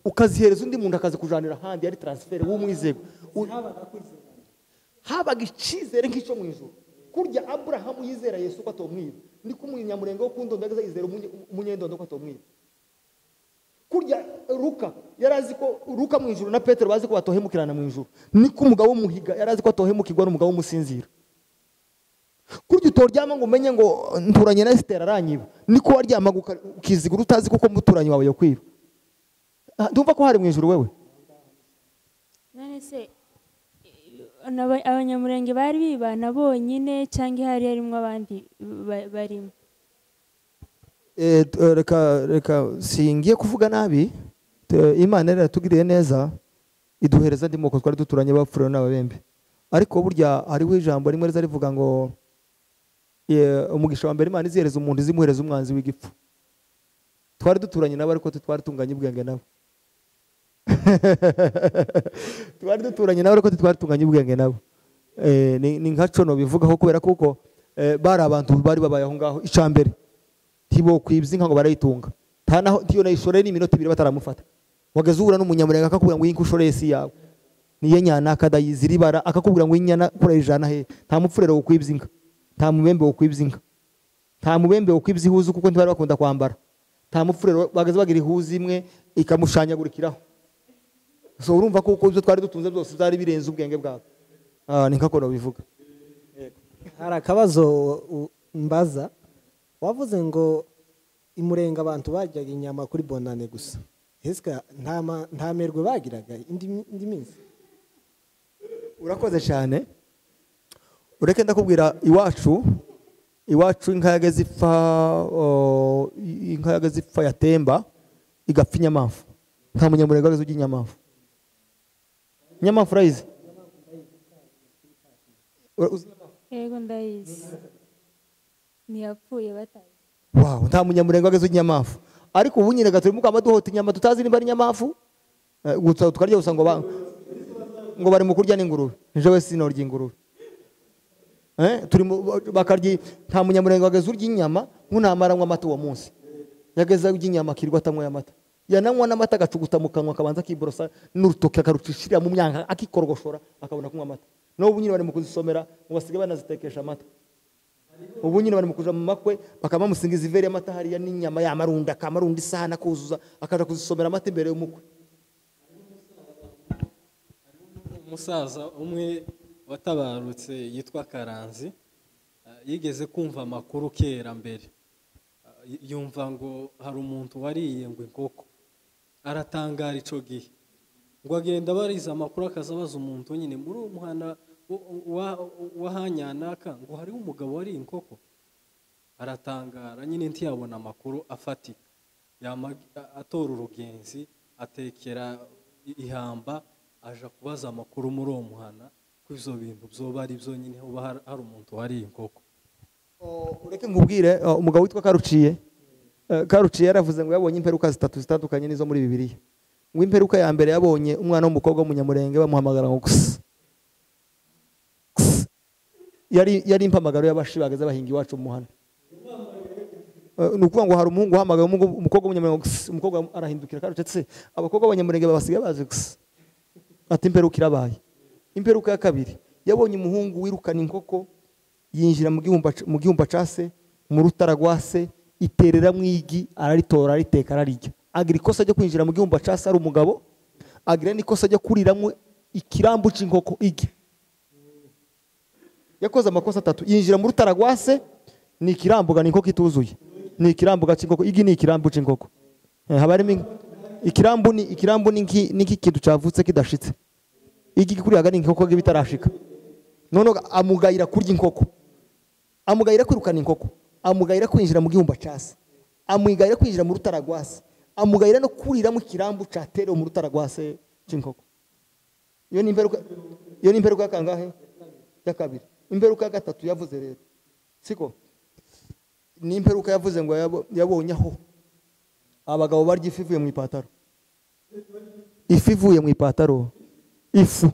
ukazihereza undi muntu akazi kujanira handi yari transfer w'umwizego habaga icizere nk'icyo mu ijuru kurya Abrahamu yizera Yesu ko atomwiba niko umunyamurenge wo ku Ndondo yizera umunyendondo ko atomwiba kurya Luka yarazi ko Luka mu ijuru na Petero bazi ko batohemukirana mu ijuru niko umugabo w'umuhiga yarazi ko atohemukirwa n'umugabo w'umusinzira kurya utoryama ngo umenye ngo nturanye na Esther aranyiba niko waryama ukizigura utazi kuko muturanye wawe yo kwiba ndumva ko hari mu ijuru wewe none se abanyamurenge bari bibana bonyine cyangwa hari harimo abandi barimo reka singiye kuvuga nabi Imana yaratugiriye neza iduhereza andi moko twari duturanye bapfura n'ababembe ariko burya hariho ijambo rimwe riza rivuga ngo umugisha wa mbere Imana izihereza umuntu izimuhereza umwanzi w'igipfu twari duturanye nabo ariko twari tunganye ubwenge nabo twari duturanye nabo ariko twari tunganye ubwenge nabo ni nka cono bivugaho kubera kuko bari abantu bari babaye aho ngaho icambere tibo kwibza inka ngo barayitunga ntanaho tiyo nayishore n'iminota 2 bataramufata wageze uhura n'umunyamurenge akakubwira ngo iyi nkushoreye si yawe niyo nyana akadayizira ibara akakubwira ngo inyana kure ijana he nta mupfurero wo kwibya inka nta mubembe wo kwibya inka nta mubembe wo kwibya ihuzu kuko ntibari bakunda kwambara nta mupfurero bageze bagira ihuzu imwe ikamushanyagurikiraho so urumva ko ibyo twari dutunze byose byari birenze ubwenge bwabo ni nka kono bivuga. hari akabazo mbaza wavuze ngo imurenga abantu bajyaga inyama kuri bonane gusa ese nta merwe bagiraga indi minsi? Urakoze cyane. Ureke ndakubwira iwacu inka yageze ipfa yatemba igapfa inyamafu nta munyamurenge wageze ujya inyamafu. Inyamafu urayizi? Yego ndayizi ntiyapfuye batayizi. Wow, nta munyamurenge wageze ujya inyamafu ariko ubu nyine gaturimo kwama duhota inyama tutazi niba ari inyamafu gusa tukarya gusa ngo bari mu kurya n'ingurube jewe sinorya ingurube bakarya. Nta munyamurenge wageze urya inyama nk'unamara amata uwo munsi yageze urya inyama akirirwa atanyweye amata yananywa n'amata agacuguta mu kanwa akabanza akiborosa n'urutoki akarucishirira mu myanya akikorogoshora akabona kunywa amata. N'ubu nyine bari mu kuzisomera ngo basige banazitekesha amata. Ubu nyine bari mu kuja mu makwe bakaba bamusingiza ivere y'amata hariya n'inyama y'amarunda akamarunda isahani akuzuza akaja kuzisomera amata imbere y'umukwe. Umusaza umwe watabarutse yitwa Karanzi yigeze kumva amakuru kera mbere yumva ngo hari umuntu wariye ngo inkoko aratangara ico gihe ngo agenda bariza amakuru akazabaza umuntu nyine muri umuhana wahanyanaka ngo hariho umugabo wariye inkoko aratangara nyine ntiyabona amakuru afatika atora urugenzi atekera ihamba aja kubaza amakuru muri uwo muhana ko ivyo bintu byoba ari byo nyine hoba hari umuntu wariye inkoko. Ureke nkubwire umugabo witwa Karuciye yaravuze ngo yabonye imperuka zitatu zitandukanye nizo muri Bibiriya. Ngo imperuka ya mbere yabonye umwana w'umukobwa w'umunyamurenge bamuhamagara ngo yari impamagaro y'abashi bageze bahinga iwacu mu muhana. Nukuvuga ngo hari umuhungu uhamagaye umukobwa w'umunyamurenge umukobwa arahindukira Karuciye abakobwa b'abanyamurenge babasigaye bazi ati imperuka irabaye. Imperuka ya kabiri yabonye umuhungu wirukana inkoko yinjira mu gihumba case mu rutaragwase iterera mwigi araritora ariteka ararijya. Agira ikosa ryo kwinjira mu gihumba case ari umugabo agira n'ikosa ryo kuriramwe ikirambu c'inkoko igi. Yakoze amakosa atatu yinjira mu rutaragwase ni ikirambuga n'inkoko ituzuye ni ikirambuga c'inkoko igi ni ikirambu c'inkoko habarimo ikirambu ni kintu cavutse kidashitse igi gikuriyaga ni inkoko gibitarashika none amugayira kurya inkoko amugayira kwirukana inkoko amugayira kwinjira mu gihumba case amugayira kwinjira mu rutaragwase amugayira no kuriramo ikirambu catere mu rutaragwase c'inkoko. Iyo ni imperuka kangahe ya kabiri. Imperuka gatatu yavuze rero siko ni imperuka yavuze ngo yabonye aho abagabo barya ifi ivuye mu ipataro. Ifi ivuye mu ipataro ifu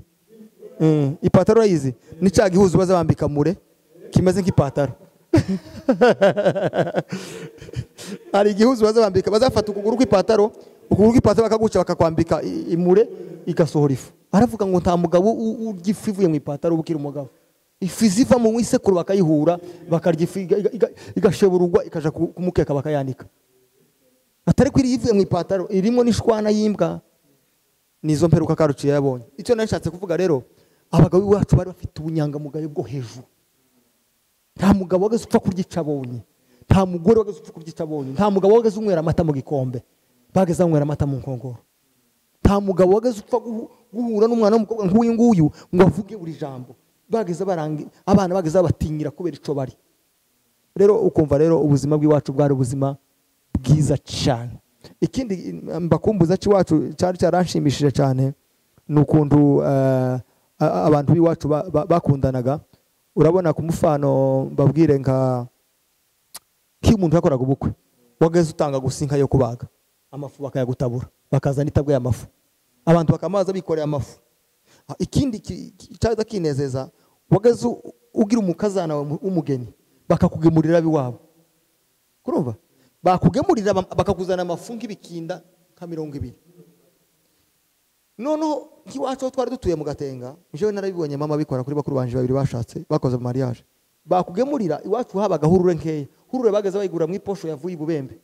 ipataro yizi ni cya gihuzu baza bambika mure kimeze nk'ipataro. Hari igihuzu baza bambika bazafata ukuguru kw'ipataro bakaguca bakakwambika imure igasohora ifu. Aravuga ngo nta mugabo urya ifi ivuye mu ipataro ubukira umugabo. Ifi ziva mu isekuru bakayihura bakarya ifi igasheburugwa ikaja kumukeka bakayanika. Atari kwiri ivuye mu ipataro irimo n'ishwana y'imbwa. Nizo mperuka Karuciye yabonye. Icyo nashatse kuvuga rero abagabo iwacu bari bafite ubunyangamugayo bwo hejuru. Nta mugabo wageze upfa kurya icabonye, nta mugore wageze upfa kurya icabonye, nta mugabo wageze unywera amata mu gikombe bageze unywera amata mu nkongoro, nta mugabo wageze upfa guhura n'umwana w'umukobwa nk'uyu nguyu ngo avuge buri jambo bageze abana bageze batinyira kubera ico bari. Rero ukumva rero ubuzima bw'iwacu bwari ubuzima bwiza cyane. Ikindi mbakumbuza cy'iwacu cyari cyaranshimishije cyane nukuntu abantu b'iwacu bakundanaga. Urabona ku mufano mbabwire nk'umuntu yakoraga ubukwe wageze utanga gusinka yo kubaga amafu bakayagutabura bakazana itabwa y'amafu abantu bakamaza bikoreye amafu. Ikindi cyaza kinezeza wageze ugira umukazana w'umugeni bakakugemurira biwabo. Kurumva bakugemurira bakakuzana amafu nk'ibikinda nka 20 noneho nk'iwacu twari dutuye mu Gatenga, jewe narabibonye mama bikora kuri bakuru banje babiri bashatse bakoze mariage, bakugemurira iwacu habaga hurure nkeya, hurure bageze bayigura mu iposho yavuye ibubembe,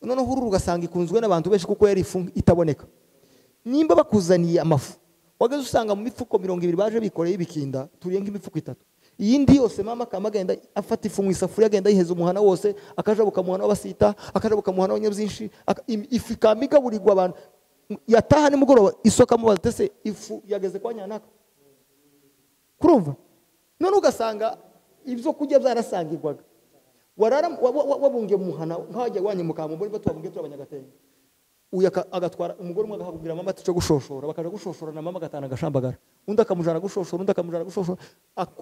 noneho hurure ugasanga ikunzwe n'abantu benshi kuko yari ifu itaboneka. Nimba bakuzaniye amafu wageze usanga mu mifuko 200 baje bikoreye ibikinda turiye nk'imifuko 3, iyindi yose mama kamagenda afata ifu mu isafuriya agenda yiheza umuhana wose, akajabuka muhana w'abasita, akajabuka muhana w'inyabyinshi, ifu ikamigaburirwa abantu. Yataha nimugoroba isoka mubaza tese ifu yageze kwa nyanaka, kurumva. None ugasanga ibyo kujya byarasangirwaga, warara wabunge muhana nkajya wanyimuka mu mboni batubunge turabanyagatenga, uya agatwara umugore umwe agahagubwira mama ati cyo gushoshora, bakaja gushoshora na mama gatana gashambagara, undi akamujana gushoshora, undi akamujana gushoshora,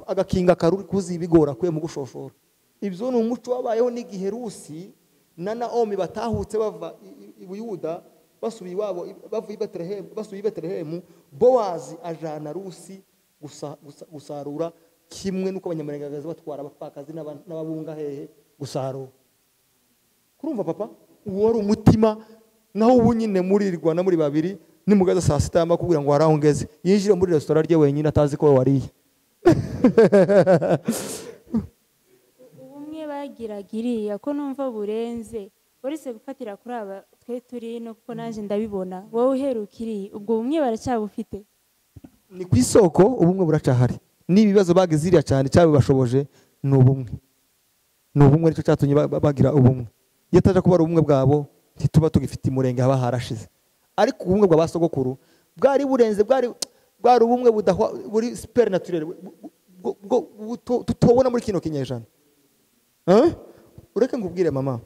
agakinga karuri kuzibigora kwe mu gushoshora. Ibyo ni umuco wabayeho n'igihe Rusi na Naomi batahutse bava i Buyuda basubiye iwabo bavuye i Betelehemu, Bowazi ajana Rusi gusarura, kimwe nuko abanyamurengagazi batwara abapfakazi n'ababunga hehe gusarura. Kurumva papa, uwo ari umutima. Naho ubu nyine murirwa na muri babiri nimugaza saa sita y'amakubwira ngo warahongeze, yinjire muri restaurant rye wenyine atazi ko wariye. Ubumwe bagiragiriya ko numva burenze, uretse gufatira kuri aba twe turi no kuko naje ndabibona, wowe uherukiriye ubwo bumwe baracyabufite? Ni ku isoko ubumwe buracahari, n'ibibazo bagize iriya cyane cyabibashoboje ni ubumwe. Ni ubumwe nicyo cyatumye bagira ubumwe. Iyo ataje kuba ubumwe bwabo ntituba tugifite imurenge haba harashize. Ariko ubumwe bw'abasogokuru bwari burenze, bwari ubumwe buri supernatural tutobona muri kino kinyejana. Ureke ngubwire mama,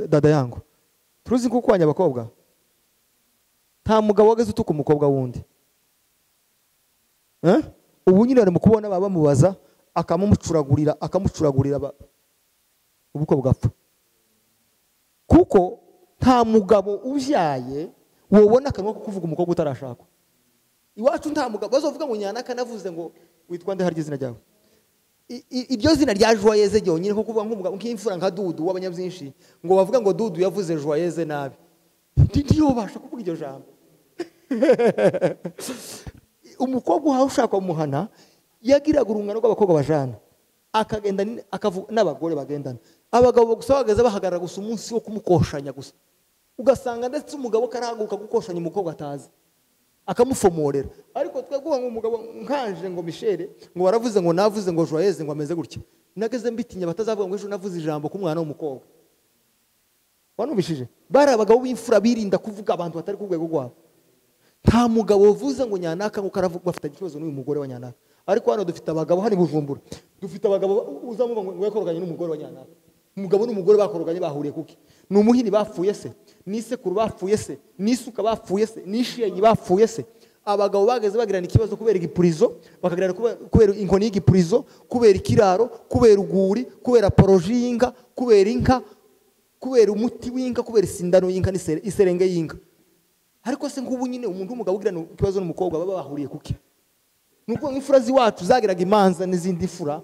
dada yangu, turuzi ko kwanya abakobwa nta mugabo wageze utuka umukobwa wundi. Ubu nyine ari mu kubona baba mubaza akamucuragurira ubukwe bugapfa, kuko nta mugabo ubyaye wobona akanwa ko kuvuga umukobwa utarashakwa. Iwacu nta mugabo bazovuga ngo nyanaka navuze ngo witwa nde harya izina ryawe, iryo zina rya Joyeuse ryonyine ko kuvuga nk'umugabo nk'imfura nka Dudu w'abanyabyinshi ngo bavuga ngo Dudu yavuze Joyeuse nabi, ndiyo basha kuvuga iryo jambo. Umukobwa uhawe ushaka umuhana yagiraga urungano rw'abakobwa bajana, akagenda akavuga n'abagore bagendana, abagabo gusa bageze bahagarara gusa umunsi wo kumukoshanya gusa, ugasanga ndetse umugabo karahaguruka gukoshanya umukobwa atazi akamufomorera. Ariko twaguha ngo umugabo nkanje ngo Michel ngo waravuze ngo navuze ngo Joyeuse ngo ameze gutya, nageze mbitinya batazavuga ngo ejo navuze ijambo ku mwana w'umukobwa. Wanubishije bari abagabo b'imfura birinda kuvuga abantu batari ku rwego rwabo. Nta mugabo uvuze ngo nyanaka ngo karavuga bafite ikibazo n'uyu mugore wa nyanaka. Ariko hano dufite abagabo hani Bujumbura, dufite abagabo uzamuba ngo yakoroganye n'umugore wa nyanaka. Umugabo n'umugore bakoroganye bahuriye kuki? Ni umuhini bapfuye se, n'isekuru bapfuye se, n'isuka bapfuye se, n'ishenyi bapfuye se. Abagabo bageze bagirana ikibazo kubera igipurizo, bakagirana kubera inkoni y'igipurizo, kubera ikiraro, kubera uguri, kubera poroji y'inka, kubera inka, kubera umuti w'inka, kubera isindano y'inka n'iserenge y'inka. Ariko se nk'ubu nyine umuntu w'umugabo ugirana ikibazo n'umukobwa baba bahuriye kuki? Nuko nk'imfura z'iwacu zagiraga imanza n'izindi fura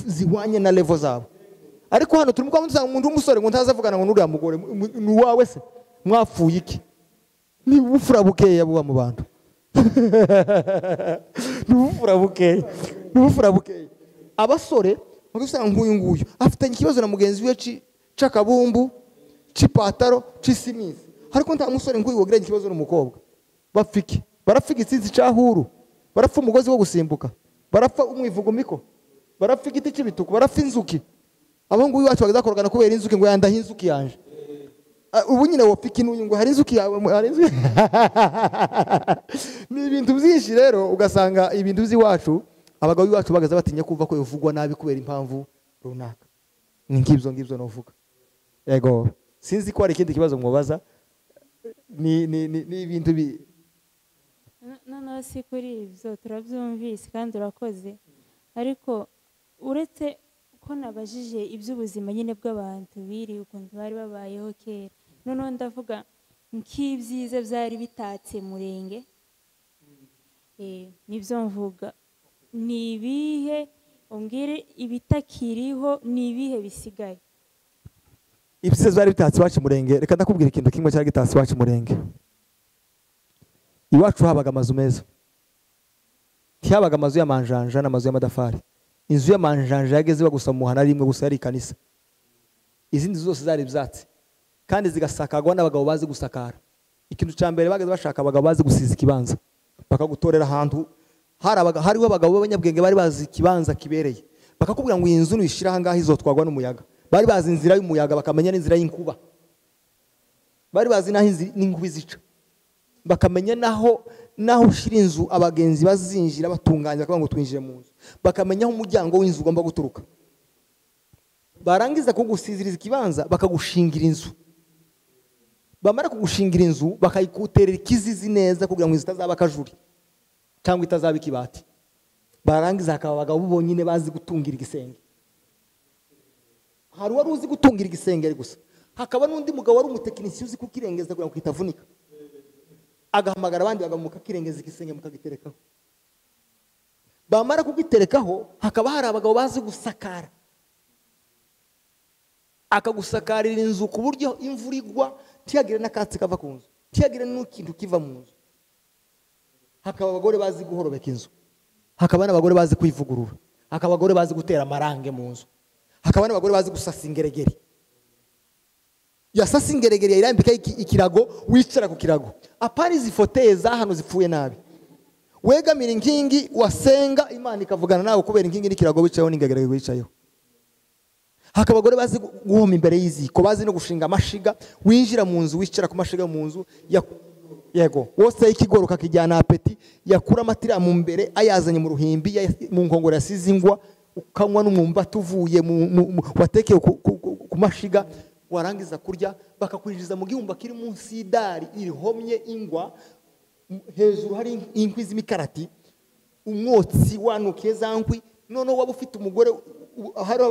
zihwanye na level zabo. Ariko hano turimo kwamutsa umuntu w'umusore ngo ntazavugana ngo nuriya mugore ni wawe se, mwapfuye iki? Ni ubufura bukeya buba mu bantu. Ni ubufura bukeya. Abasore bagasanga nk'uyu nguyu afitanye ikibazo na mugenzi we c'akabumbu, c'ipataro, c'isimisi. Ariko nta musore nk'uyu wagiranye ikibazo n'umukobwa. Bafiki barafika isinzi cyahuru, barapfa umugozi wo gusimbuka, barapfa umwivugumiko, barapfa igiti cy'ibituku, barapfa inzuki. Abahungu biwacu bagakorogana kubera inzuki ngo yandahe inzuki yanje. Ubu nyine wopfika n'uyu ngo hari inzuki yawe, hari inzuki. Ni ibintu byinshi rero ugasanga ibintu by'iwacu abagabo biwacu bagaza batinya kuva ko yovugwa nabi kubera impamvu runaka. Ni ngibyo novuga. Yego sinzi ko hari ikindi kibazo mwobaza. Ni ibintu no si kuri ibyo turabyumvise kandi urakoze, ariko uretse ko nabajije iby'ubuzima nyine bw'abantu biri ukuntu bari babayeho kera, noneho ndavuga nk'ibyiza byari bitatse Murenge, nibyo mvuga. Ni ibihe umbwire ibitakiriho, ni ibihe bisigaye? Ibyiza byari bitatse iwacu Murenge. Reka ndakubwira ikintu kimwe cyari gitatse iwacu Murenge. iwacu habaga amazu meza, ntihabaga amazu y'amanjanja n'amazu y'amadafari. Inzu y'amanjanja yageze gusa mu muhana rimwe gusa yari ikanisa, izindi zose zari ibyatsi kandi zigasakagwa n'abagabo bazi gusakara. Ikintu cya mbere bageze bashaka abagabo bazi gusiza ikibanza, bakagutorera ahantu hariho abagabo b'abanyabwenge bari bazi ikibanza kibereye, bakakubwira ngo iyi nzu nuyishira aha ngaha izotwagwa n'umuyaga. Bari bazi inzira y'umuyaga, bakamenya n'inzira y'inkuba, bari bazi naho n'inkuba izica, bakamenya naho ushira inzu abagenzi bazinjira batunganya bakavuga ngo twinjire mu nzu, bakamenya aho umuryango w'inzu ugomba guturuka. Barangiza kugusiziriza ikibanza bakagushingira inzu, bamara kugushingira inzu bakayikuterera ikizizi neza kugira ngo itazaba akajuri cyangwa itazaba ikibati. Barangiza hakaba abagabo bonyine bazi gutungira igisenge. Hari wari uzi gutungira igisenge gusa, hakaba n'undi mugabo wari umutekinisiye uzi kukirengeza kugira ngo kitavunika, agahamagara abandi bagamuka kirengeza igisenge mukagiterekaho. Bamara kugiterekaho hakaba hari abagabo bazi gusakara, akagusakarira inzu ku buryo imvura igwa ntiyagire n'akatsi kava ku nzu, ntiyagire n'ikintu kiva mu nzu. Hakaba abagore bazi guhorobeka inzu, hakaba n'abagore bazi kwivugurura, hakaba abagore bazi gutera amarange mu nzu, hakaba n'abagore bazi gusasa ingeregere. Yasasa ingeregere yayirambika ikirago, wicara ku kirago, apari zifoteye za hano zipfuye nabi, wegamira inkingi wasenga Imana ikavugana nawe kubera inkingi n'ikirago wicayeho n'ingeregere wicayeho. Hakaba abagore bazi guhoma imbere y'iziko, bazi no gushinga amashiga, winjira mu nzu wicara ku mashiga mu nzu yego wose ikigoro kakijyana apeti, yakura amatira mu mbere ayazanye mu ruhimbi mu nkongoro yasize ingwa, ukanywa n'umwumbati uvuye watekeye ku mashiga. Warangiza kurya bakakwinjiza mu gihumba kiri munsi y'idari irihomye ingwa, hejuru hari inkwi z'imikarati, umwotsi wanukiye za nkwi. Noneho waba ufite umugore, hari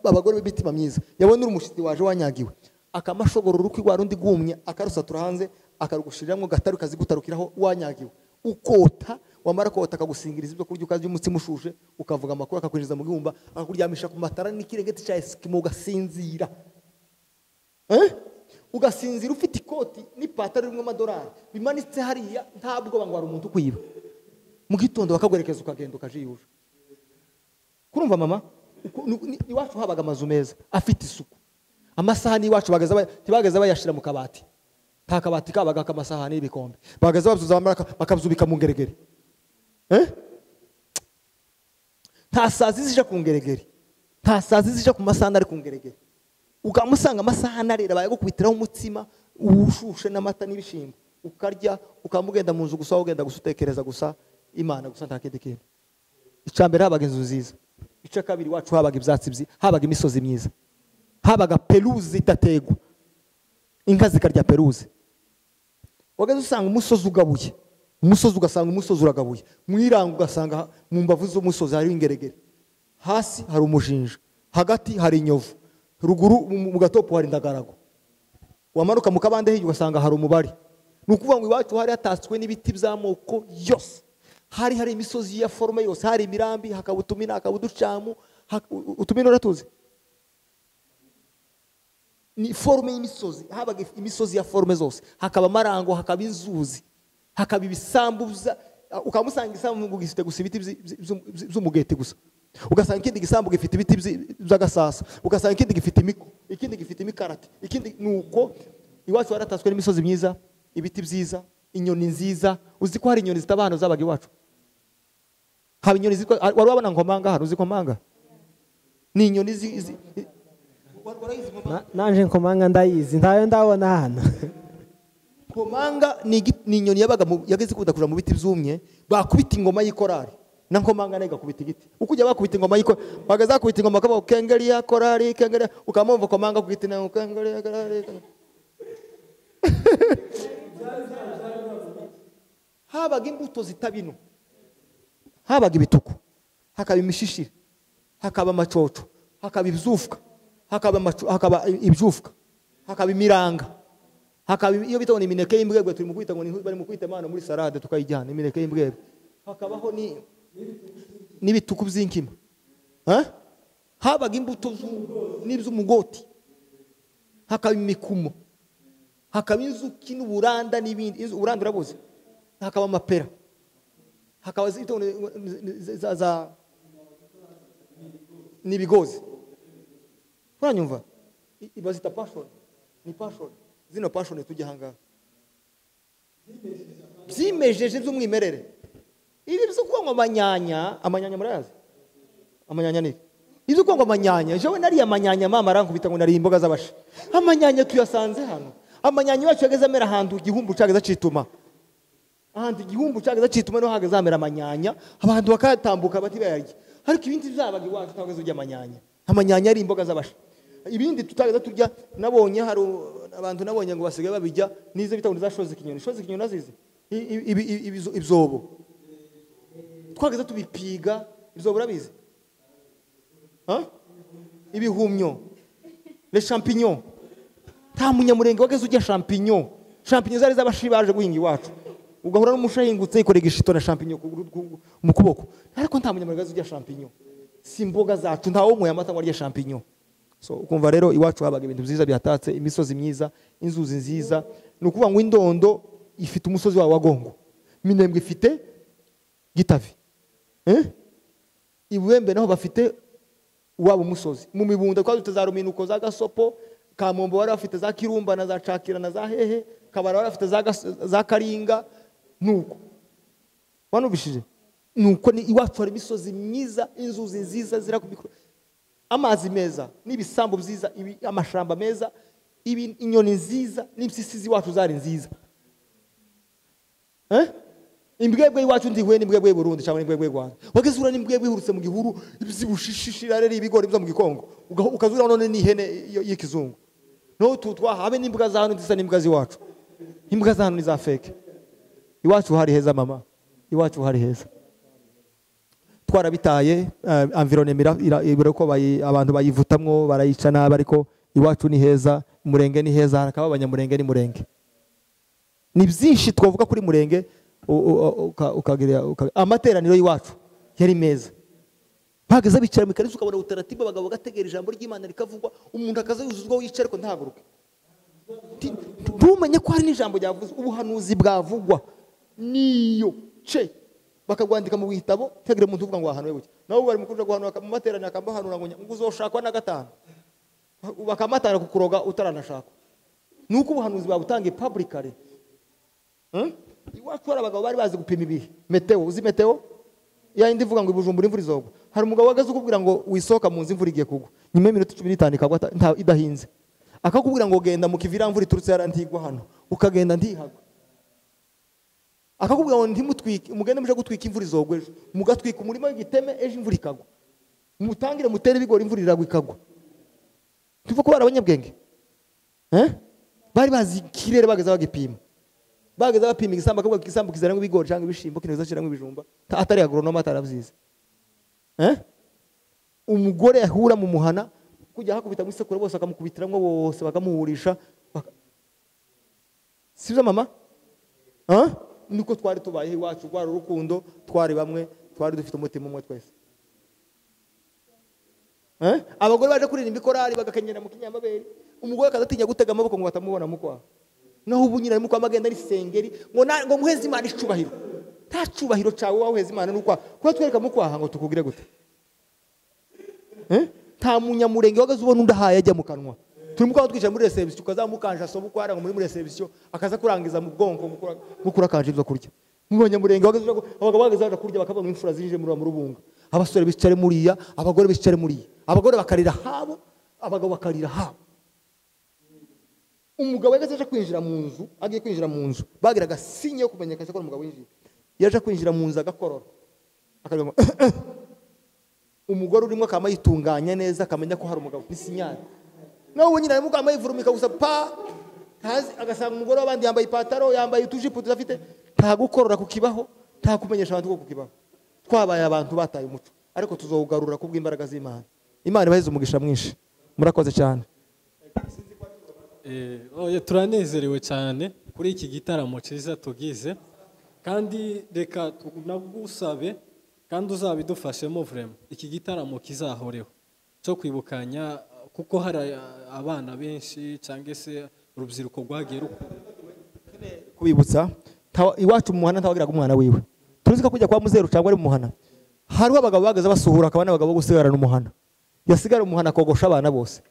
abagore b'imitima myiza, yabona uri umushitsi waje wanyagiwe, akamashogoro ruki wa rundi gumye akarusatura hanze akarugushiriramo gatari kazi gutarukiraho wanyagiwe, ukota. Wamara kota akagusingiriza ibyo kurya ukazya umutsima ushushe, ukavuga amakuru, akakwinjiza mu gihumba, akakuryamisha ku matara n'ikirengeti cya Eskimo ugasinzira. Ugasinzira ufite ikoti n'ipataro rimwe amadolari bimanitse hariya, ntabwo bangwa hari umuntu ukwiba. Mu gitondo bakagwerekeza ukagenda ukajiyuje. Kurumva mama, iwacu habaga amazu meza afite isuku. Amasahani iwacu bageza bayashira mu kabati, nta kabati kabaga k'amasahani y'ibikombe, bageza babuzuza bakabuzubika mu ngeregere. Nta sazi zije ku ngeregere, nta sazi zije ku masahani ari ku ngeregere. Ukamusanga amasahani arera bayagukubitiraho umutsima ushushe n'amata n'ibishimbo, ukarya ukamugenda mu nzu gusa, ugenda gusutekereza gusa Imana gusa, nta kindi kintu. Icambere habaga inzu nziza, ica kabiri wacu habaga ibyatsi habaga imisozi myiza, habaga peruze itategwa, inka zikarya peruze. Wageze usanga umusozi ugabuye, umusozi ugasanga umusozi uragabuye, mwiranga ugasanga mu mbavu z'umusozi hari ingeregere, hasi hari umujinja, hagati hari inyovu, ruguru mu gatopo hari indagarago. Wamanuka mu kabande hirya ugasanga hari umubari. Nukuvuga ngo iwacu hari hatatswe n'ibiti by'amoko yose, hari imisozi ya forme yose, hari imirambi, hakaba utumina, hakaba uducamu. Utumina uratuzi ni forme y'imisozi, habaga imisozi ya forme zose, hakaba amarango, hakaba inzuzi, hakaba ibisambuza. Ukamusanga isambu gifite gusa ibiti by'umugeti gusa, ugasanga ikindi gisambu gifite ibiti by'agasasa, ugasanga ikindi gifite imiko, ikindi gifite imikarati, ikindi nuko. Iwacu waratatswe n'imisozi myiza, ibiti byiza, inyoni nziza. Uzi ko hari inyoni zitabana zabaga iwacu? Haba inyoni zitwa, wari wabona nkomanga hano? Uzi nkomanga ni inyoni nanje nkomanga ndayizi, ntayo ndabona hano. Nkomanga ni inyoni yageze kudakuja mu biti byumye, bakubita ingoma y'ikorari na nkomanga nega kubita igiti. Ukujya bakubita ingoma y'iko bagaza kubita ingoma kaba kengeri ya korari, kengeri ukamumva nkomanga ku giti na kengeri ya korari. Habaga imbuto zitabino, habaga ibituku, hakaba imishishira, hakaba amacoco, hakaba ibyufwa, hakaba ibyufwa, hakaba imiranga, hakaba iyo bitone imineke y'imbwebwe. Turi mu kwita ngo bari mu kwita Imana muri salade tukayijyana imineke y'imbwebwe. Hakabaho n'ibituku by'inkima. Habaga imbuto n'iby'umugoti, hakaba imikumo, hakaba inzuki n'uburanda n'ibindi. Uburanda urabuze? hakaba amapera, hakaba za n'ibigozi. Uranyumva? Bazita passion, ni passion. Zino passion tujya hanga byimejeje by'umwimerere. Ibi byo kwangwa amanyanya murayazi? Amanyanya ni ibyo kwangwa amanyanya. Jewe nari amanyanya mama arankubita ngo nari imboga z'abashi. Amanyanya tuyasanze hano. Amanyanya wacu yageze amera ahantu igihumbu cyageza cituma. Ahantu igihumbu cyageza cituma no hageze amera amanyanya, abantu bakatambuka bati bayarya. Ariko ibindi byabaga iwacu twageze ujya amanyanya. Amanyanya ari imboga z'abashi. Ibindi tutageza turya nabonye hari abantu nabonye ngo basigaye babijya nize bitabundi za shoze kinyoni. Shoze kinyoni nazize. Ibyobo. Twageza tubipiga ibyobo urabizi? Ibihumyo. Les champignons. Nta munyamurenge wageze ujya champignon. Champignon zari z'abashi baje guhinga iwacu. Ugahura n'umushahingutse yikorega ishito na champignon mu kuboko. Ariko nta munyamurenge wageze ujya champignon. Si imboga zacu nta wo mu yamata ngo arya champignon. So ukumva rero iwacu habaga ibintu byiza byatatse, imisozi myiza, inzuzi nziza. Nukuvuga ngo Indondo ifite umusozi wa Wagongo. Minembwe ifite Gitavi. Ibwembe naho bafite wabo umusozi. Mu Mibunda kwa dute za Ruminuko za Gasopo, Kamombo wari bafite za Kirumba na za Cakira na za Hehe, Kabara wari bafite za Karinga. Nuko wanubishije nuko ni iwacu hari imisozi myiza, inzuzi nziza zira kubikora, amazi meza n'ibisambo byiza, amashamba meza, inyoni nziza n'impyisi z'iwacu zari nziza. Imbwebwe iwacu ndihuye n'imbwebwe Burundi cyangwa n'imbwebwe Rwanda. Wagezura n'imbwebwe ihurutse mu gihuru zibushishishira rero ibigori byo mu Gikongo. Ukazura none n'ihene y'ikizungu. No tutwahabe n'imbwa za hano ndisa n'imbwa z'iwacu. Imbwa za hano ni za fake. Iwacu hari heza mama. Iwacu hari heza. Twarabitaye environnement ibireko abantu bayivutamwo barayica nabi, ariko iwacu ni heza, Murenge ni heza, hakaba abanyamurenge ni Murenge. Ni byinshi twavuga kuri Murenge. Ukagira amateraniro y'iwacu yari meza. Bageza bicara mu kanisa ukabona utaratiba abagabo gategera ijambo ry'Imana rikavugwa, umuntu akaza yuzuzwa wicara ariko ntahaguruke. Tumenye ko hari n'ijambo ryavuze, ubuhanuzi bwavugwa niyo ce bakagwandika mu bitabo, tegere umuntu uvuga ngo ahanwe buke. Naho bari mukuje guhanura mu materaniro akambahanura ngo uzoshakwa na gatanu. Bakamatara kukuroga utaranashaka. Nuko ubuhanuzi babutangiye publicly. Iwacu hari abagabo bari bazi gupima ibihe. Meteo, uzi meteo? Ya indi vuga ngo Bujumbura imvura izogwa. Hari umugabo wagaze ukubwira ngo wisoka mu nzi imvura igiye kugwa. Nyuma y'iminota 15 ikagwa idahinze. Akakubwira ngo genda mu kivira imvura iturutse yarantigwa hano. Ukagenda ntihagwa. Akakubwira ngo ntimutwike, umugende muje gutwika imvura izogwa ejo. Mugatwika umurima w'igiteme ejo imvura ikagwa. Mutangire mutere ibigori imvura iragwa ikagwa. Tuvuga ko barabanyabwenge. Bari bazi kirere bageza bagipima. Bageza bapima igisambu akavuga igisambu kizarangwa ibigori cyangwa ibishimbo kineza kirangwa ibijumba, atari agronome atarabyize. Umugore yahura mu muhana kujya hakubita mu isekuru bose bakamukubitiramwo bose bakamuhurisha. Sibyo mama? Niko twari tubaye iwacu rwa urukundo, twari bamwe, twari dufite umutima umwe twese. Abagore baje kuririmba ikorari bagakenyera mu kinyamabere, umugore akazatinya gutega amaboko ngo batamubona mukwa. Naho ubu nyina muko amagenda ari sengeri ngo muheze Imana icubahiro. Ta cubahiro cawe waheze Imana nukwa kuba twereka mukwaha ngo tukugire gute? Ta munyamurenge wagaze ubona undahaye ajya mu kanwa. Turi mukwa twicara muri reception ukazamukanja sobu kwara ngo muri reception akaza kurangiza mu bwonko mukura kanje ibyo kurya. Munyamurenge wagaze abagabo bagaza kurya bakabona imfura zije muri rubunga. Abasore bicare muriya, abagore bicare muriya. Abagore bakarira habo, abagabo bakarira habo. Umugabo yagaze kwinjira mu nzu, agiye kwinjira mu nzu, bagiraga sinye yo kumenyekana ko umugabo winjiye. Yaje kwinjira mu nzu agakorora. Akavuga umugore urimo akama yitunganya neza akamenya ko hari umugabo ni sinyari. Naho ubu nyina arimo akama yivurumika gusa pa tazi agasanga umugore wabandi yambaye ipataro, yambaye utujipo tudafite, nta gukorora kukibaho, nta kumenyesha abantu ko kukibaho. Twabaye abantu bataye umuco, ariko tuzowugarura kubw'imbaraga z'Imana. Imana ibaheze umugisha mwinshi. Murakoze cyane. Turanezerewe cyane kuri iki gitaramo cyiza tugize, kandi reka tunagusabe kandi uzabidufashemo vraiment iki gitaramo kizahoreho cyo kwibukanya, kuko hari abana benshi cyangwa se urubyiruko rwagiye kubibutsa iwacu mu muhana ntawagiraga umwana wiwe tuzi ko kujya kwa muzeru cyangwa ari mu muhana hariho abagabo bagaze basuhura akaba n'abagabo bo gusigarana umuhana yasigara mu muhana akogosha abana bose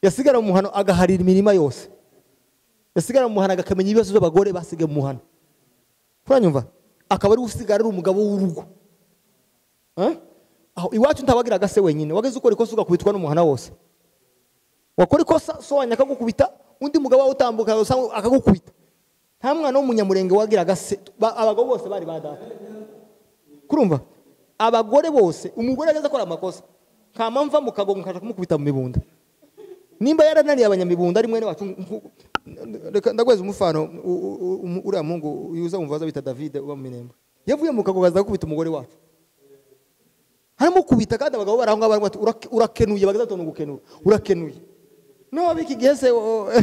yasigara mu muhana agaharira imirima yose yasigara mu muhana akamenya ibibazo by'abagore basigaye mu muhana kuranyumva akaba ari usigara ari umugabo w'urugo aho iwacu ntabagiraga se wenyine wageze ukora ikosa ugakubitwa n'umuhana wose wakora ikosa so wanya akagukubita undi mugabo wawe utambuka akagukubita nta mwana w'umunyamurenge wagiraga se abagabo bose bari badata kurumva abagore bose umugore ageze akora amakosa kamamva mu kagongo kaje kumukubita mu mibunda nimba yarananiye abanyamibunda ari mwene wacu ndagweza umufano uriya mungu yuza umvaza bita David uba mu Minembo yavuye mu kagongo aza gukubita umugore wacu harimo kubita kandi abagabo baraho ngabo urakenuye bagazatonda gukenura urakenuye no biki gese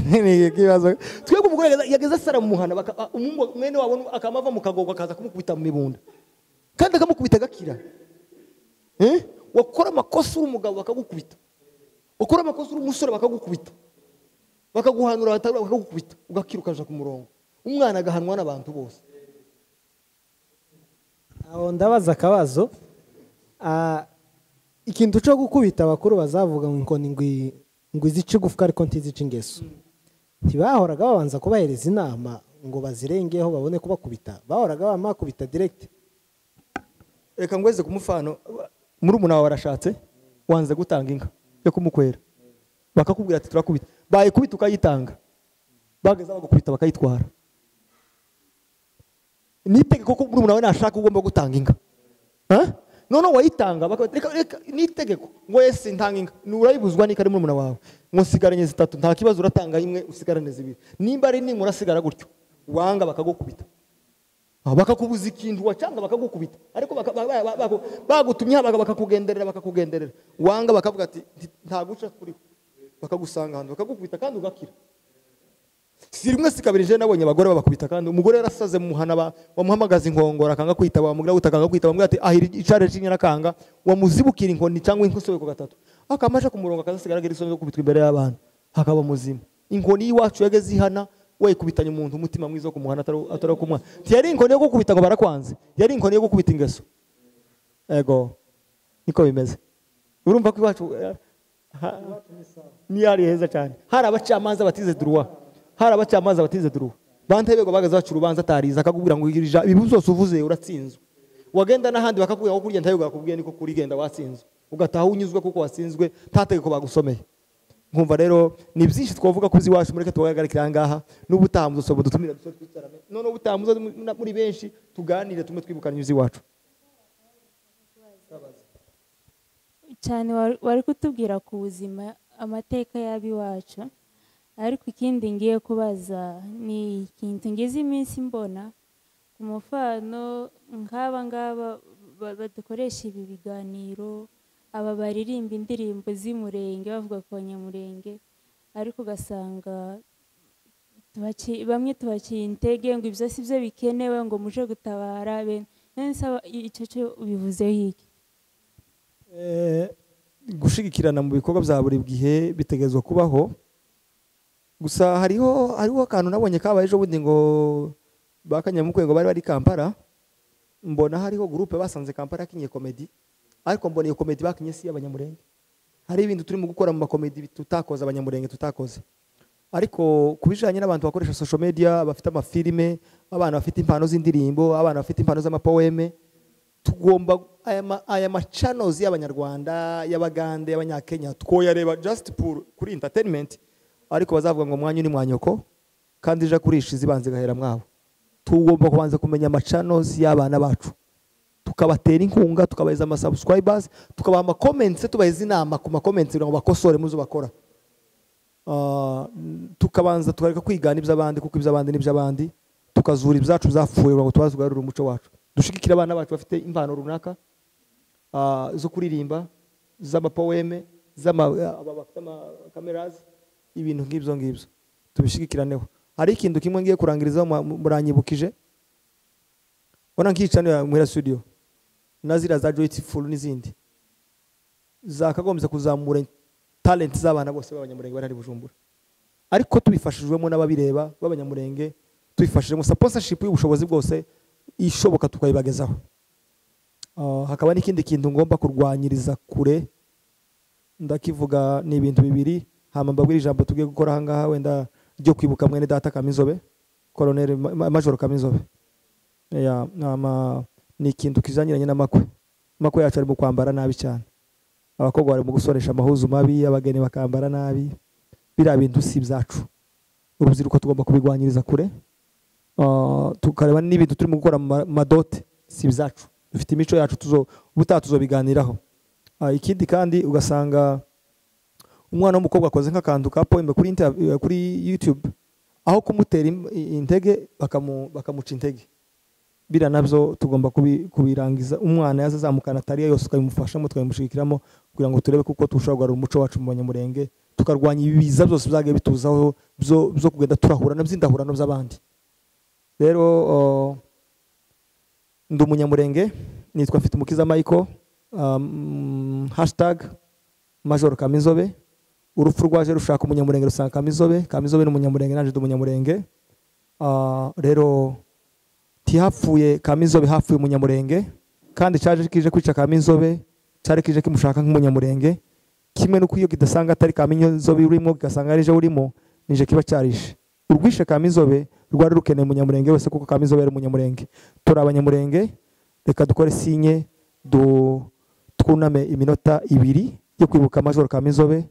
ni kibazo twebwe umugore yageze sara mu muhana mwene wabo akamava mu kagongo akaza kumukubita mu mibunda kandi akamukubita gakira wakora amakosa uri umugabo bakagukubita ukora amakosa uri umusore bakagukubita bakaguhanura bakagukubita ugakira ukaja ku murongo umwana agahanwa n'abantu bose aho ndabaza akabazo ikintu cyo gukubita abakuru bazavuga ngo ngo izice gufwa ariko ntizice ingeso ntibahoraga babanza kubahereza inama ngo bazirengeho babone kubakubita bahoraga bamakubita direct reka ngweze kumufano muri umuna wawe warashatse wanze gutanga inka yo kumukwera bakakubwira ati turakubita bayikubita ukayitanga bageza bagukubita bakayitwara nitegeko ko muri umuna wawe nashaka ugomba gutanga inka none wayitanga reka nitegeko ngo yesi ntanga inka nurayibuzwa n'ikari muri umuna wawe ngo sigaranye zitatu nta kibazo uratanga imwe usigarane zibiri nimba ari nimwe urasigara gutyo wanga bakagukubita bakakubuza ikintu wacanga bakagukubita ariko bagutumye bakakugenderera wanga bakavuga ati nta guca kuri bakagusanga hano bakagukubita kandi ugakira si rimwe si kabiri je nabonye abagore babakubita kandi umugore yarasaze mu muhana wamuhamagaza inkongora akanga kwitaba bamubwira utakanga kwitaba bamubwira ati ahira icare cy'inyarakanga wamuzibukira inkoni cyangwa inkosobe ku gatatu akamaje ku murongo akazasigara gira isoni yo kubitwa imbere y'abantu hakaba muzima inkoni y'iwacu yageze ihana we kubitanya umuntu umutima mwiza wo kumuhana atari kumwa yari inkoni yo gukubita ngo barakwanze yari inkoni yo gukubita ingeso ego niko bimeze urumva ko iwacu ni yari heza cyane hari abacamanza batize droit hari abacamanza batize droit bantebego bagaza bacu urubanza atariza akakubwira ngo igirija ibi byose uvuze uratsinzwe wagenda n'ahandi bakakubwira ngo kurya ntayego bakubwiye niko kuri genda watsinzwe ugataha unyuzwe kuko watsinzwe ntategeko bagusomeye nkumva rero ni byinshi twavuga kuzi wacu mureke tubagarikira ngaha n'ubutamuzo so dutumira twicarame none ubutamuzo muri benshi tuganire tume twibukana uzi wacu cyane wari kutubwira ku buzima amateka yabi wacu ariko ikindi ngiye kubaza ni ikintu ngeze iminsi mbona ku mufano ngaba badukoresha ibi biganiro aba baririmba indirimbo z'Imurenge bavuga ko Abanyamurenge ariko ugasanga bamwe tubaciye intege ngo ibyo si byo bikenewe ngo muje gutabara none saba icyo cyo ubivuzeho iki gushigikirana mu bikorwa bya buri gihe bitegezwa kubaho gusa hariho akantu nabonye kabaye ejo bundi ngo bakanyamukwe ngo bari Kampala mbona hariho groupe basanze Kampala kinye comedy ariko mbona iyo comedy bakinye si Abanyamurenge hari ibintu turimo gukora mu makomedi tutakoze Abanyamurenge tutakoze ariko kubijanye n'abantu bakoresha social media bafite amafilime abana bafite impano z'indirimbo abana bafite impano z'amapoeme tugomba aya channels y'Abanyarwanda y'Abagande y'Abanyakenya twoyareba just kuri entertainment ariko bazavuga ngo mwanyu ni mwanyoko kandi ija kurisha izibanze gahera mwabo tugomba kubanza kumenya channels y'abana bacu tukabatera inkunga tukabaheza ama subscribers tukabaha ama comments tubaheza inama ku ma comments ngo bakosore muzo bakora tukabanza tukareka kwigana iby'abandi kuko iby'abandi n'iby'abandi tukazura ibyacu byafuye ngo tubazugarura umuco wacu dushigikira abana bacu bafite impano runaka zo kuririmba z'amapoeme bafite ama cameras ibintu ngibyo tubishigikiraneho hari ikintu kimwe ngiye kurangiriza muranyibukije ona nkicano muri studio nazira za Joyful n'izindi zakagombye kuzamura talent z'abana bose b'Abanyamurenge bari Bujumbura ariko tubifashijwemo n'ababireba b'Abanyamurenge twifashije mu sponsorship y'ubushobozi bwose ishoboka tukayibagezaho. Hakaba n'ikindi kintu ngomba kurwanyiriza kure, ndakivuga ni ibintu bibiri, hama mbabwira ijambo tugiye gukora aha ngaha wenda ryo kwibuka mwene data Kamizobe, Colonel Major Kamizobe. Ni ikintu kijanyiranye n'amakwe. Amakwe yacu ari mu kwambara nabi cyane, abakobwa bari mu gusoresha amahuzu mabi, abageni bakambara nabi. Biriya bintu si byacu, urubyiruko tugomba kubigwanyiriza kure. Tukareba n'ibintu turimo gukora madote si byacu, dufite imico yacu ubutaha tuzobiganiraho. Ikindi kandi ugasanga umwana w'umukobwa akoze nk'akantu ka poeme kuri YouTube, aho kumutera intege bakamuca intege. Bira nabyo tugomba kubirangiza, umwana yazazamukana atariya yose ukabimufashamo tukabimushigikiramo kugira ngo turebe kuko tushobora umuco wacu mu Banyamurenge, tukarwanya ibiza byose byagiye bituzaho byo kugenda turahura n'byindahurano by'abandi. Rero ndi Umunyamurenge, nitwa Mfitumukiza Michael, #Major Kamizobe. Urupfu rwaje rushaka Umunyamurenge rusanga Kamizobe. Kamizobe ni Umunyamurenge, naje ndi Umunyamurenge. Rero tihapfuye Kamizobe, hapfuye Umunyamurenge, kandi cyaje kije kwica Kamizobe, cyari kije kimushaka nk'Umunyamurenge. Kimwe nuko iyo kidasanga atari Kamizobe urimo, kigasanga ari je urimo, nije kiba cyarishe. Urwishe Kamizobe rwari rukeneye Umunyamurenge wese, kuko Kamizobe ari Umunyamurenge. Turi Abanyamurenge, reka dukore sinye twuname iminota 2 yo kwibuka Major Kamizobe,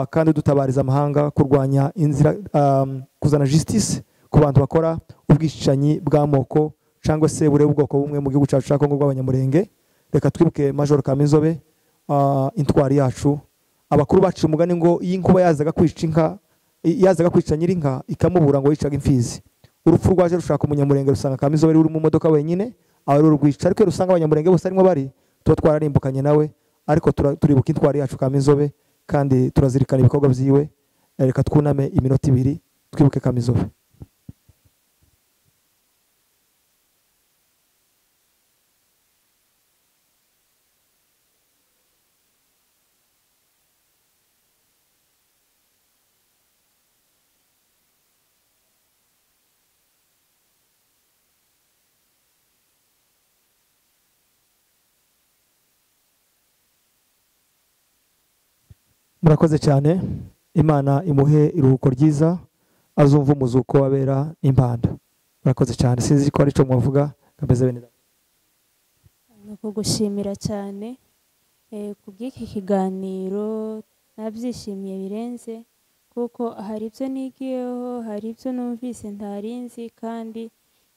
kandi dutabariza amahanga kurwanya inzira, kuzana justice ku bantu bakora ubwishicanyi bw'amoko cyangwa se ubwoko bumwe mu gihugu cyacu cya Kongo bw'Abanyamurenge. Reka twibuke Major Kamizobe, intwari yacu. Abakuru bacu umugani ngo iyi nkuba yazaga kwica inka, yazaga kwica nyirinka ikamubura ngo yicaga imfizi. Urupfu rwaje rushaka Umunyamurenge rusanga Kamizobe uri mu modoka wenyine, ari urwica, ariko rusanga Abanyamurenge bose arimo bari, tuba twararimbukanye nawe, ariko turibuka intwari yacu Kamizobe kandi turazirikana ibikorwa byiwe. Reka twuname iminota 2 twibuke Kamizobe. Murakoze cyane, Imana imuhe iruhuko ryiza, azumva umuzuko wabera impanda. Murakoze cyane, sinzi ko ari cyo mwavuga. Kameze bene nuko gushimira cyane ku bw'iki kiganiro, nabyishimiye birenze, kuko hari ibyo nigiyeho, hari ibyo numvise ntarinzi, kandi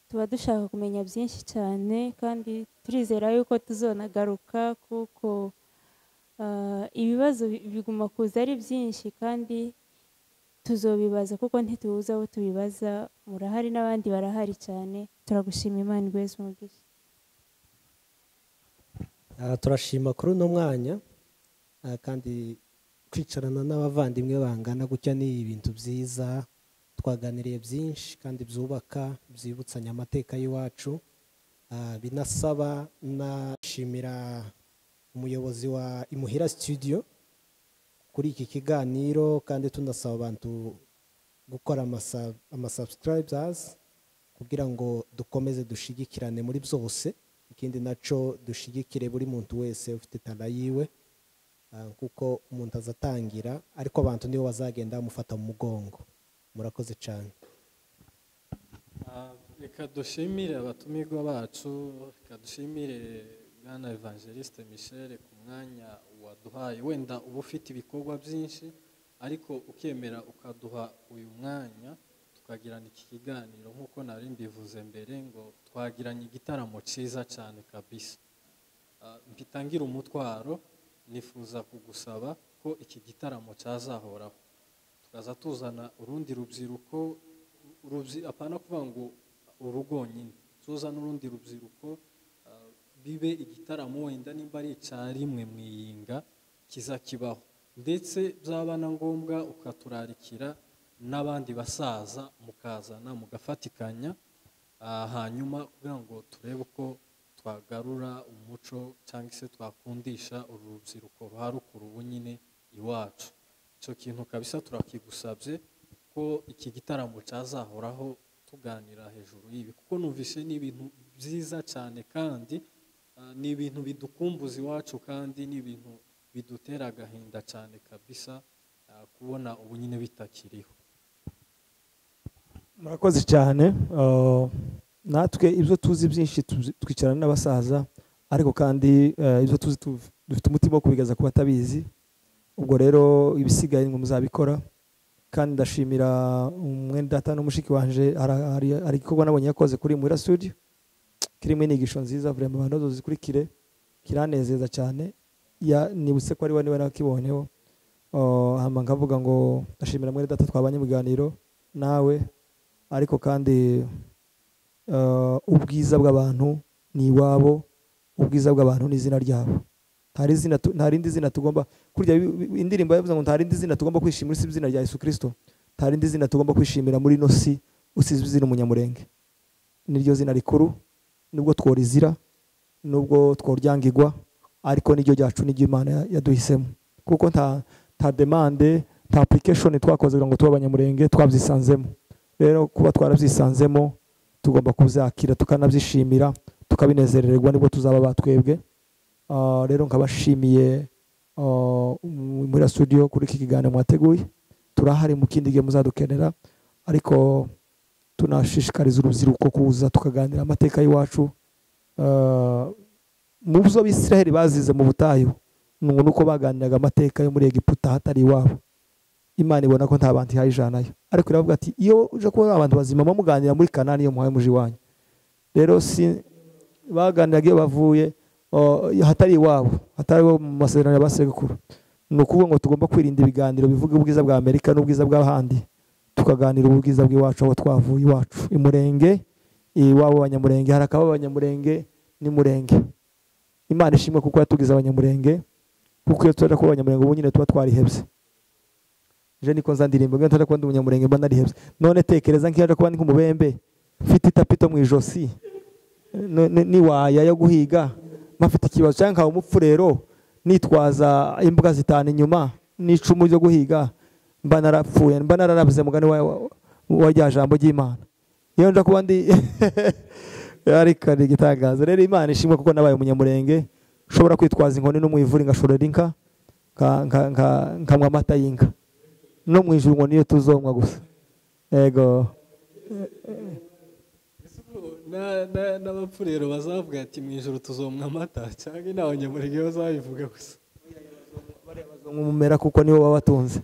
tuba dushaka kumenya byinshi cyane, kandi turizera yuko tuzonagaruka, kuko ibibazo biguma kuza ari byinshi, kandi tuzobibaza kuko ntitubuze abo tubibaza. Murahari n'abandi barahari cyane. Turagushima, Imana igweze umugisha. Turashima kuri uno mwanya, kandi kwicarana n'abavandimwe bangana gutya ni ibintu byiza. Twaganiriye byinshi kandi byubaka, byibutsanya amateka y'iwacu. Binasaba nashimira umuyobozi wa Imuhira Studio kuri iki kiganiro, kandi tunasaba abantu gukora subscribers kugira ngo dukomeze dushigikirane muri byose. Ikindi naco dushigikire buri muntu wese ufite tala yiwe, kuko umuntu azatangira, ariko abantu nibo bazagenda bamufata mu mugongo. Murakoze cyane. Reka dushimire abatumirwa bacu, reka dushimire Bwana Evangeliste Michel ku mwanya waduhaye. Wenda uba ufite ibikorwa byinshi, ariko ukemera ukaduha uyu mwanya tukagirana iki kiganiro. Nk'uko nari mbivuze mbere ngo twagiranye igitaramo cyiza cyane kabisa. Mpitangira umutwaro, nifuza kugusaba ko iki gitaramo cyazahoraho, tukaza tuzana urundi rubyiruko, apana kuvuga ngo urugo nyine, tuzana urundi rubyiruko, bibe igitaramo wenda nimba ari icyarimwe mwiyinga kiza kibaho, ndetse byaba na ngombwa ukaturarikira n'abandi basaza mukazana mugafatikanya, hanyuma kugira ngo turebe uko twagarura umuco cyangwa se twakundisha uru rubyiruko ruharukuru ubu nyine iwacu. Icyo kintu kabisa turakigusabye ko iki gitaramo cyazahoraho tuganira hejuru y'ibi kuko numvise ni ibintu byiza cyane kandi ni ibintu bidukumbuza iwacu kandi ni ibintu bidutera agahinda cyane kabisa kubona ubu nyine bitakiriho. Murakoze cyane. Natwe ibyo tuzi byinshi twicarana n'abasaza ariko kandi ibyo tuzi dufite umutima wo kubigeza ku batabizi. Ubwo rero ibisigaye ngo muzabikora kandi ndashimira umwene data n'umushiki wanje ari igikorwa nabonye yakoze kuri Muri studio kirimo inyigisho nziza vraiment abantu bazozikurikire kiranezeza cyane. Nibutse ko ari niwe nakibonyeho. Hama nkavuga ngo ndashimira mwene data twabanye mu biganiro nawe ariko kandi ubwiza bw'abantu ni iwabo, ubwiza bw'abantu ni izina ryabo. Nta rindi zina tugomba kurya indirimbo yavuze ngo nta rindi zina tugomba kwishimira usibye izina rya Yesu Kristo. Nta rindi zina tugomba kwishimira muri no si usibye izina umunyamurenge. Niryo zina rikuru nubwo tworizira nubwo tworyangirwa ariko niryo ryacu niryo Imana yaduhisemo kuko nta demande nta application twakoze ngo tuba abanyamurenge twabyisanzemo. Rero kuba twarabyisanzemo tugomba kuzakira tukanabyishimira tukabinezererwa nibwo tuzaba batwebwe. Rero nkabashimiye muri studio kuri iki kiganiro mwateguye. Turahari mu kindi gihe muzadukenera ariko tunashishikariza urubyiruko kuza tukaganira amateka y'iwacu. Mu byo Abisiraheli bazize mu butayu nuko baganiraga amateka yo muri Egiputa hatari iwabo. Imana ibona ko nta bantu ihayijanayo ariko iravuga ati iyo uje kuba abantu bazima muganira muri Kanani yo muhaye muji wanyu. Rero si baganiraga iyo bavuye hatari iwabo hatari mu masezerano y'abasekuru. Nukuvuga ngo tugomba kwirinda ibiganiro bivuga ubwiza bwa Amerika n'ubwiza bw'ahandi tukaganira ubwiza bw'iwacu aho twavuye iwacu imurenge iwabo abanyamurenge harakaba abanyamurenge ni murenge. Imana ishimwe kuko yatugize abanyamurenge kuko iyo tujya kuba abanyamurenge ubu nyine tuba twarihebye. Je niko nzandirimba ngo ntara kwandi umunyamurenge mba narihebye. None tekereza nkiyaje kuba ndi nk'umubembe mfite itapito mu ijosi ni waya yo guhiga mafite ikibazo cyangwa nkaho umupfurero nitwaza imbuga zitanu inyuma n'icumu ryo guhiga mba narapfuye mba nararabuze mugani wa rya jambo ry'Imana. Iyo nja kuba ndi ariko ari igitangazo. Rero Imana ishimwe kuko nabaye umunyamurenge ushobora kwitwaza inkoni no mwivura ngashorera inka nkamwa amata y'inka no mu ijuru ngo niyo tuzomwa gusa. Yego n'abapfurero bazavuga ati mu ijuru tuzomwa amata cyangwa n'abanyamurenge bazabivuga gusa. Bazomwa umumera kuko nibo baba batunze.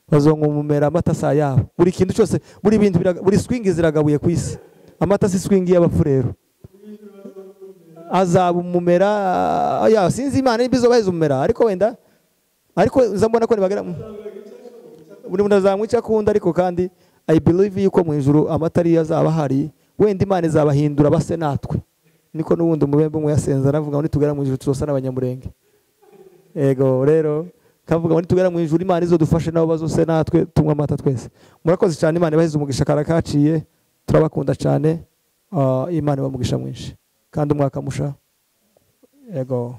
Bazomwa umumera amata saa yabo. Buri kintu cyose buri bintu buri swing ziragabuye ku isi. Amata si swing y'abapfurero. Azaba umumera ya sinzi Imana nibizo bahize umumera ariko wenda ariko nzambona ko nibagera buri muntu azamwica akunda ariko kandi I believe yuko mu ijuru amata ari yazaba hari wenda Imana izabahindura base natwe niko n'ubundi umubembe umwe yasenza aravuga ngo nitugera mu ijuru tuzosa n'abanyamurenge. Ego rero kavuga ngo nitugera mu ijuru Imana izodufashe nabo bazose natwe tumwe amata twese. Murakoze cyane Imana bahize umugisha karakaciye turabakunda cyane. Imana ibamugisha mwinshi kandi umwaka musha. Ego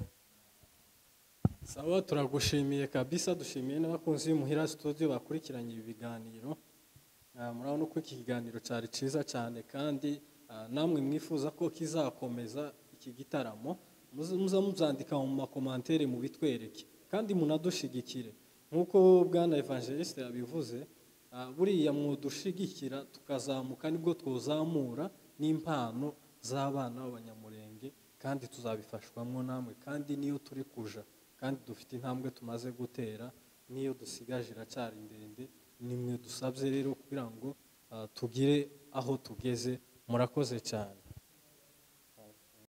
sawa turagushimiye kabisa dushimiye n'abakunzi b'Imuhira studio bakurikiranye ibi biganiro. Murabona ko iki kiganiro cyari ciza cyane kandi namwe mwifuza ko kizakomeza iki gitaramo muzandika mu makomantere mu bitwereke kandi munadushigikire nkuko bwana evangeliste yabivuze. Buriya mwodushigikira tukazamuka nibwo twozamura n'impano z'abana b'abanyamurenge kandi tuzabifashwamo namwe kandi niyo turi kuja kandi dufite intambwe tumaze gutera niyo dusigaje iracyari ndende. Nimwe dusabye rero kugira ngo tugire aho tugeze. Murakoze cyane.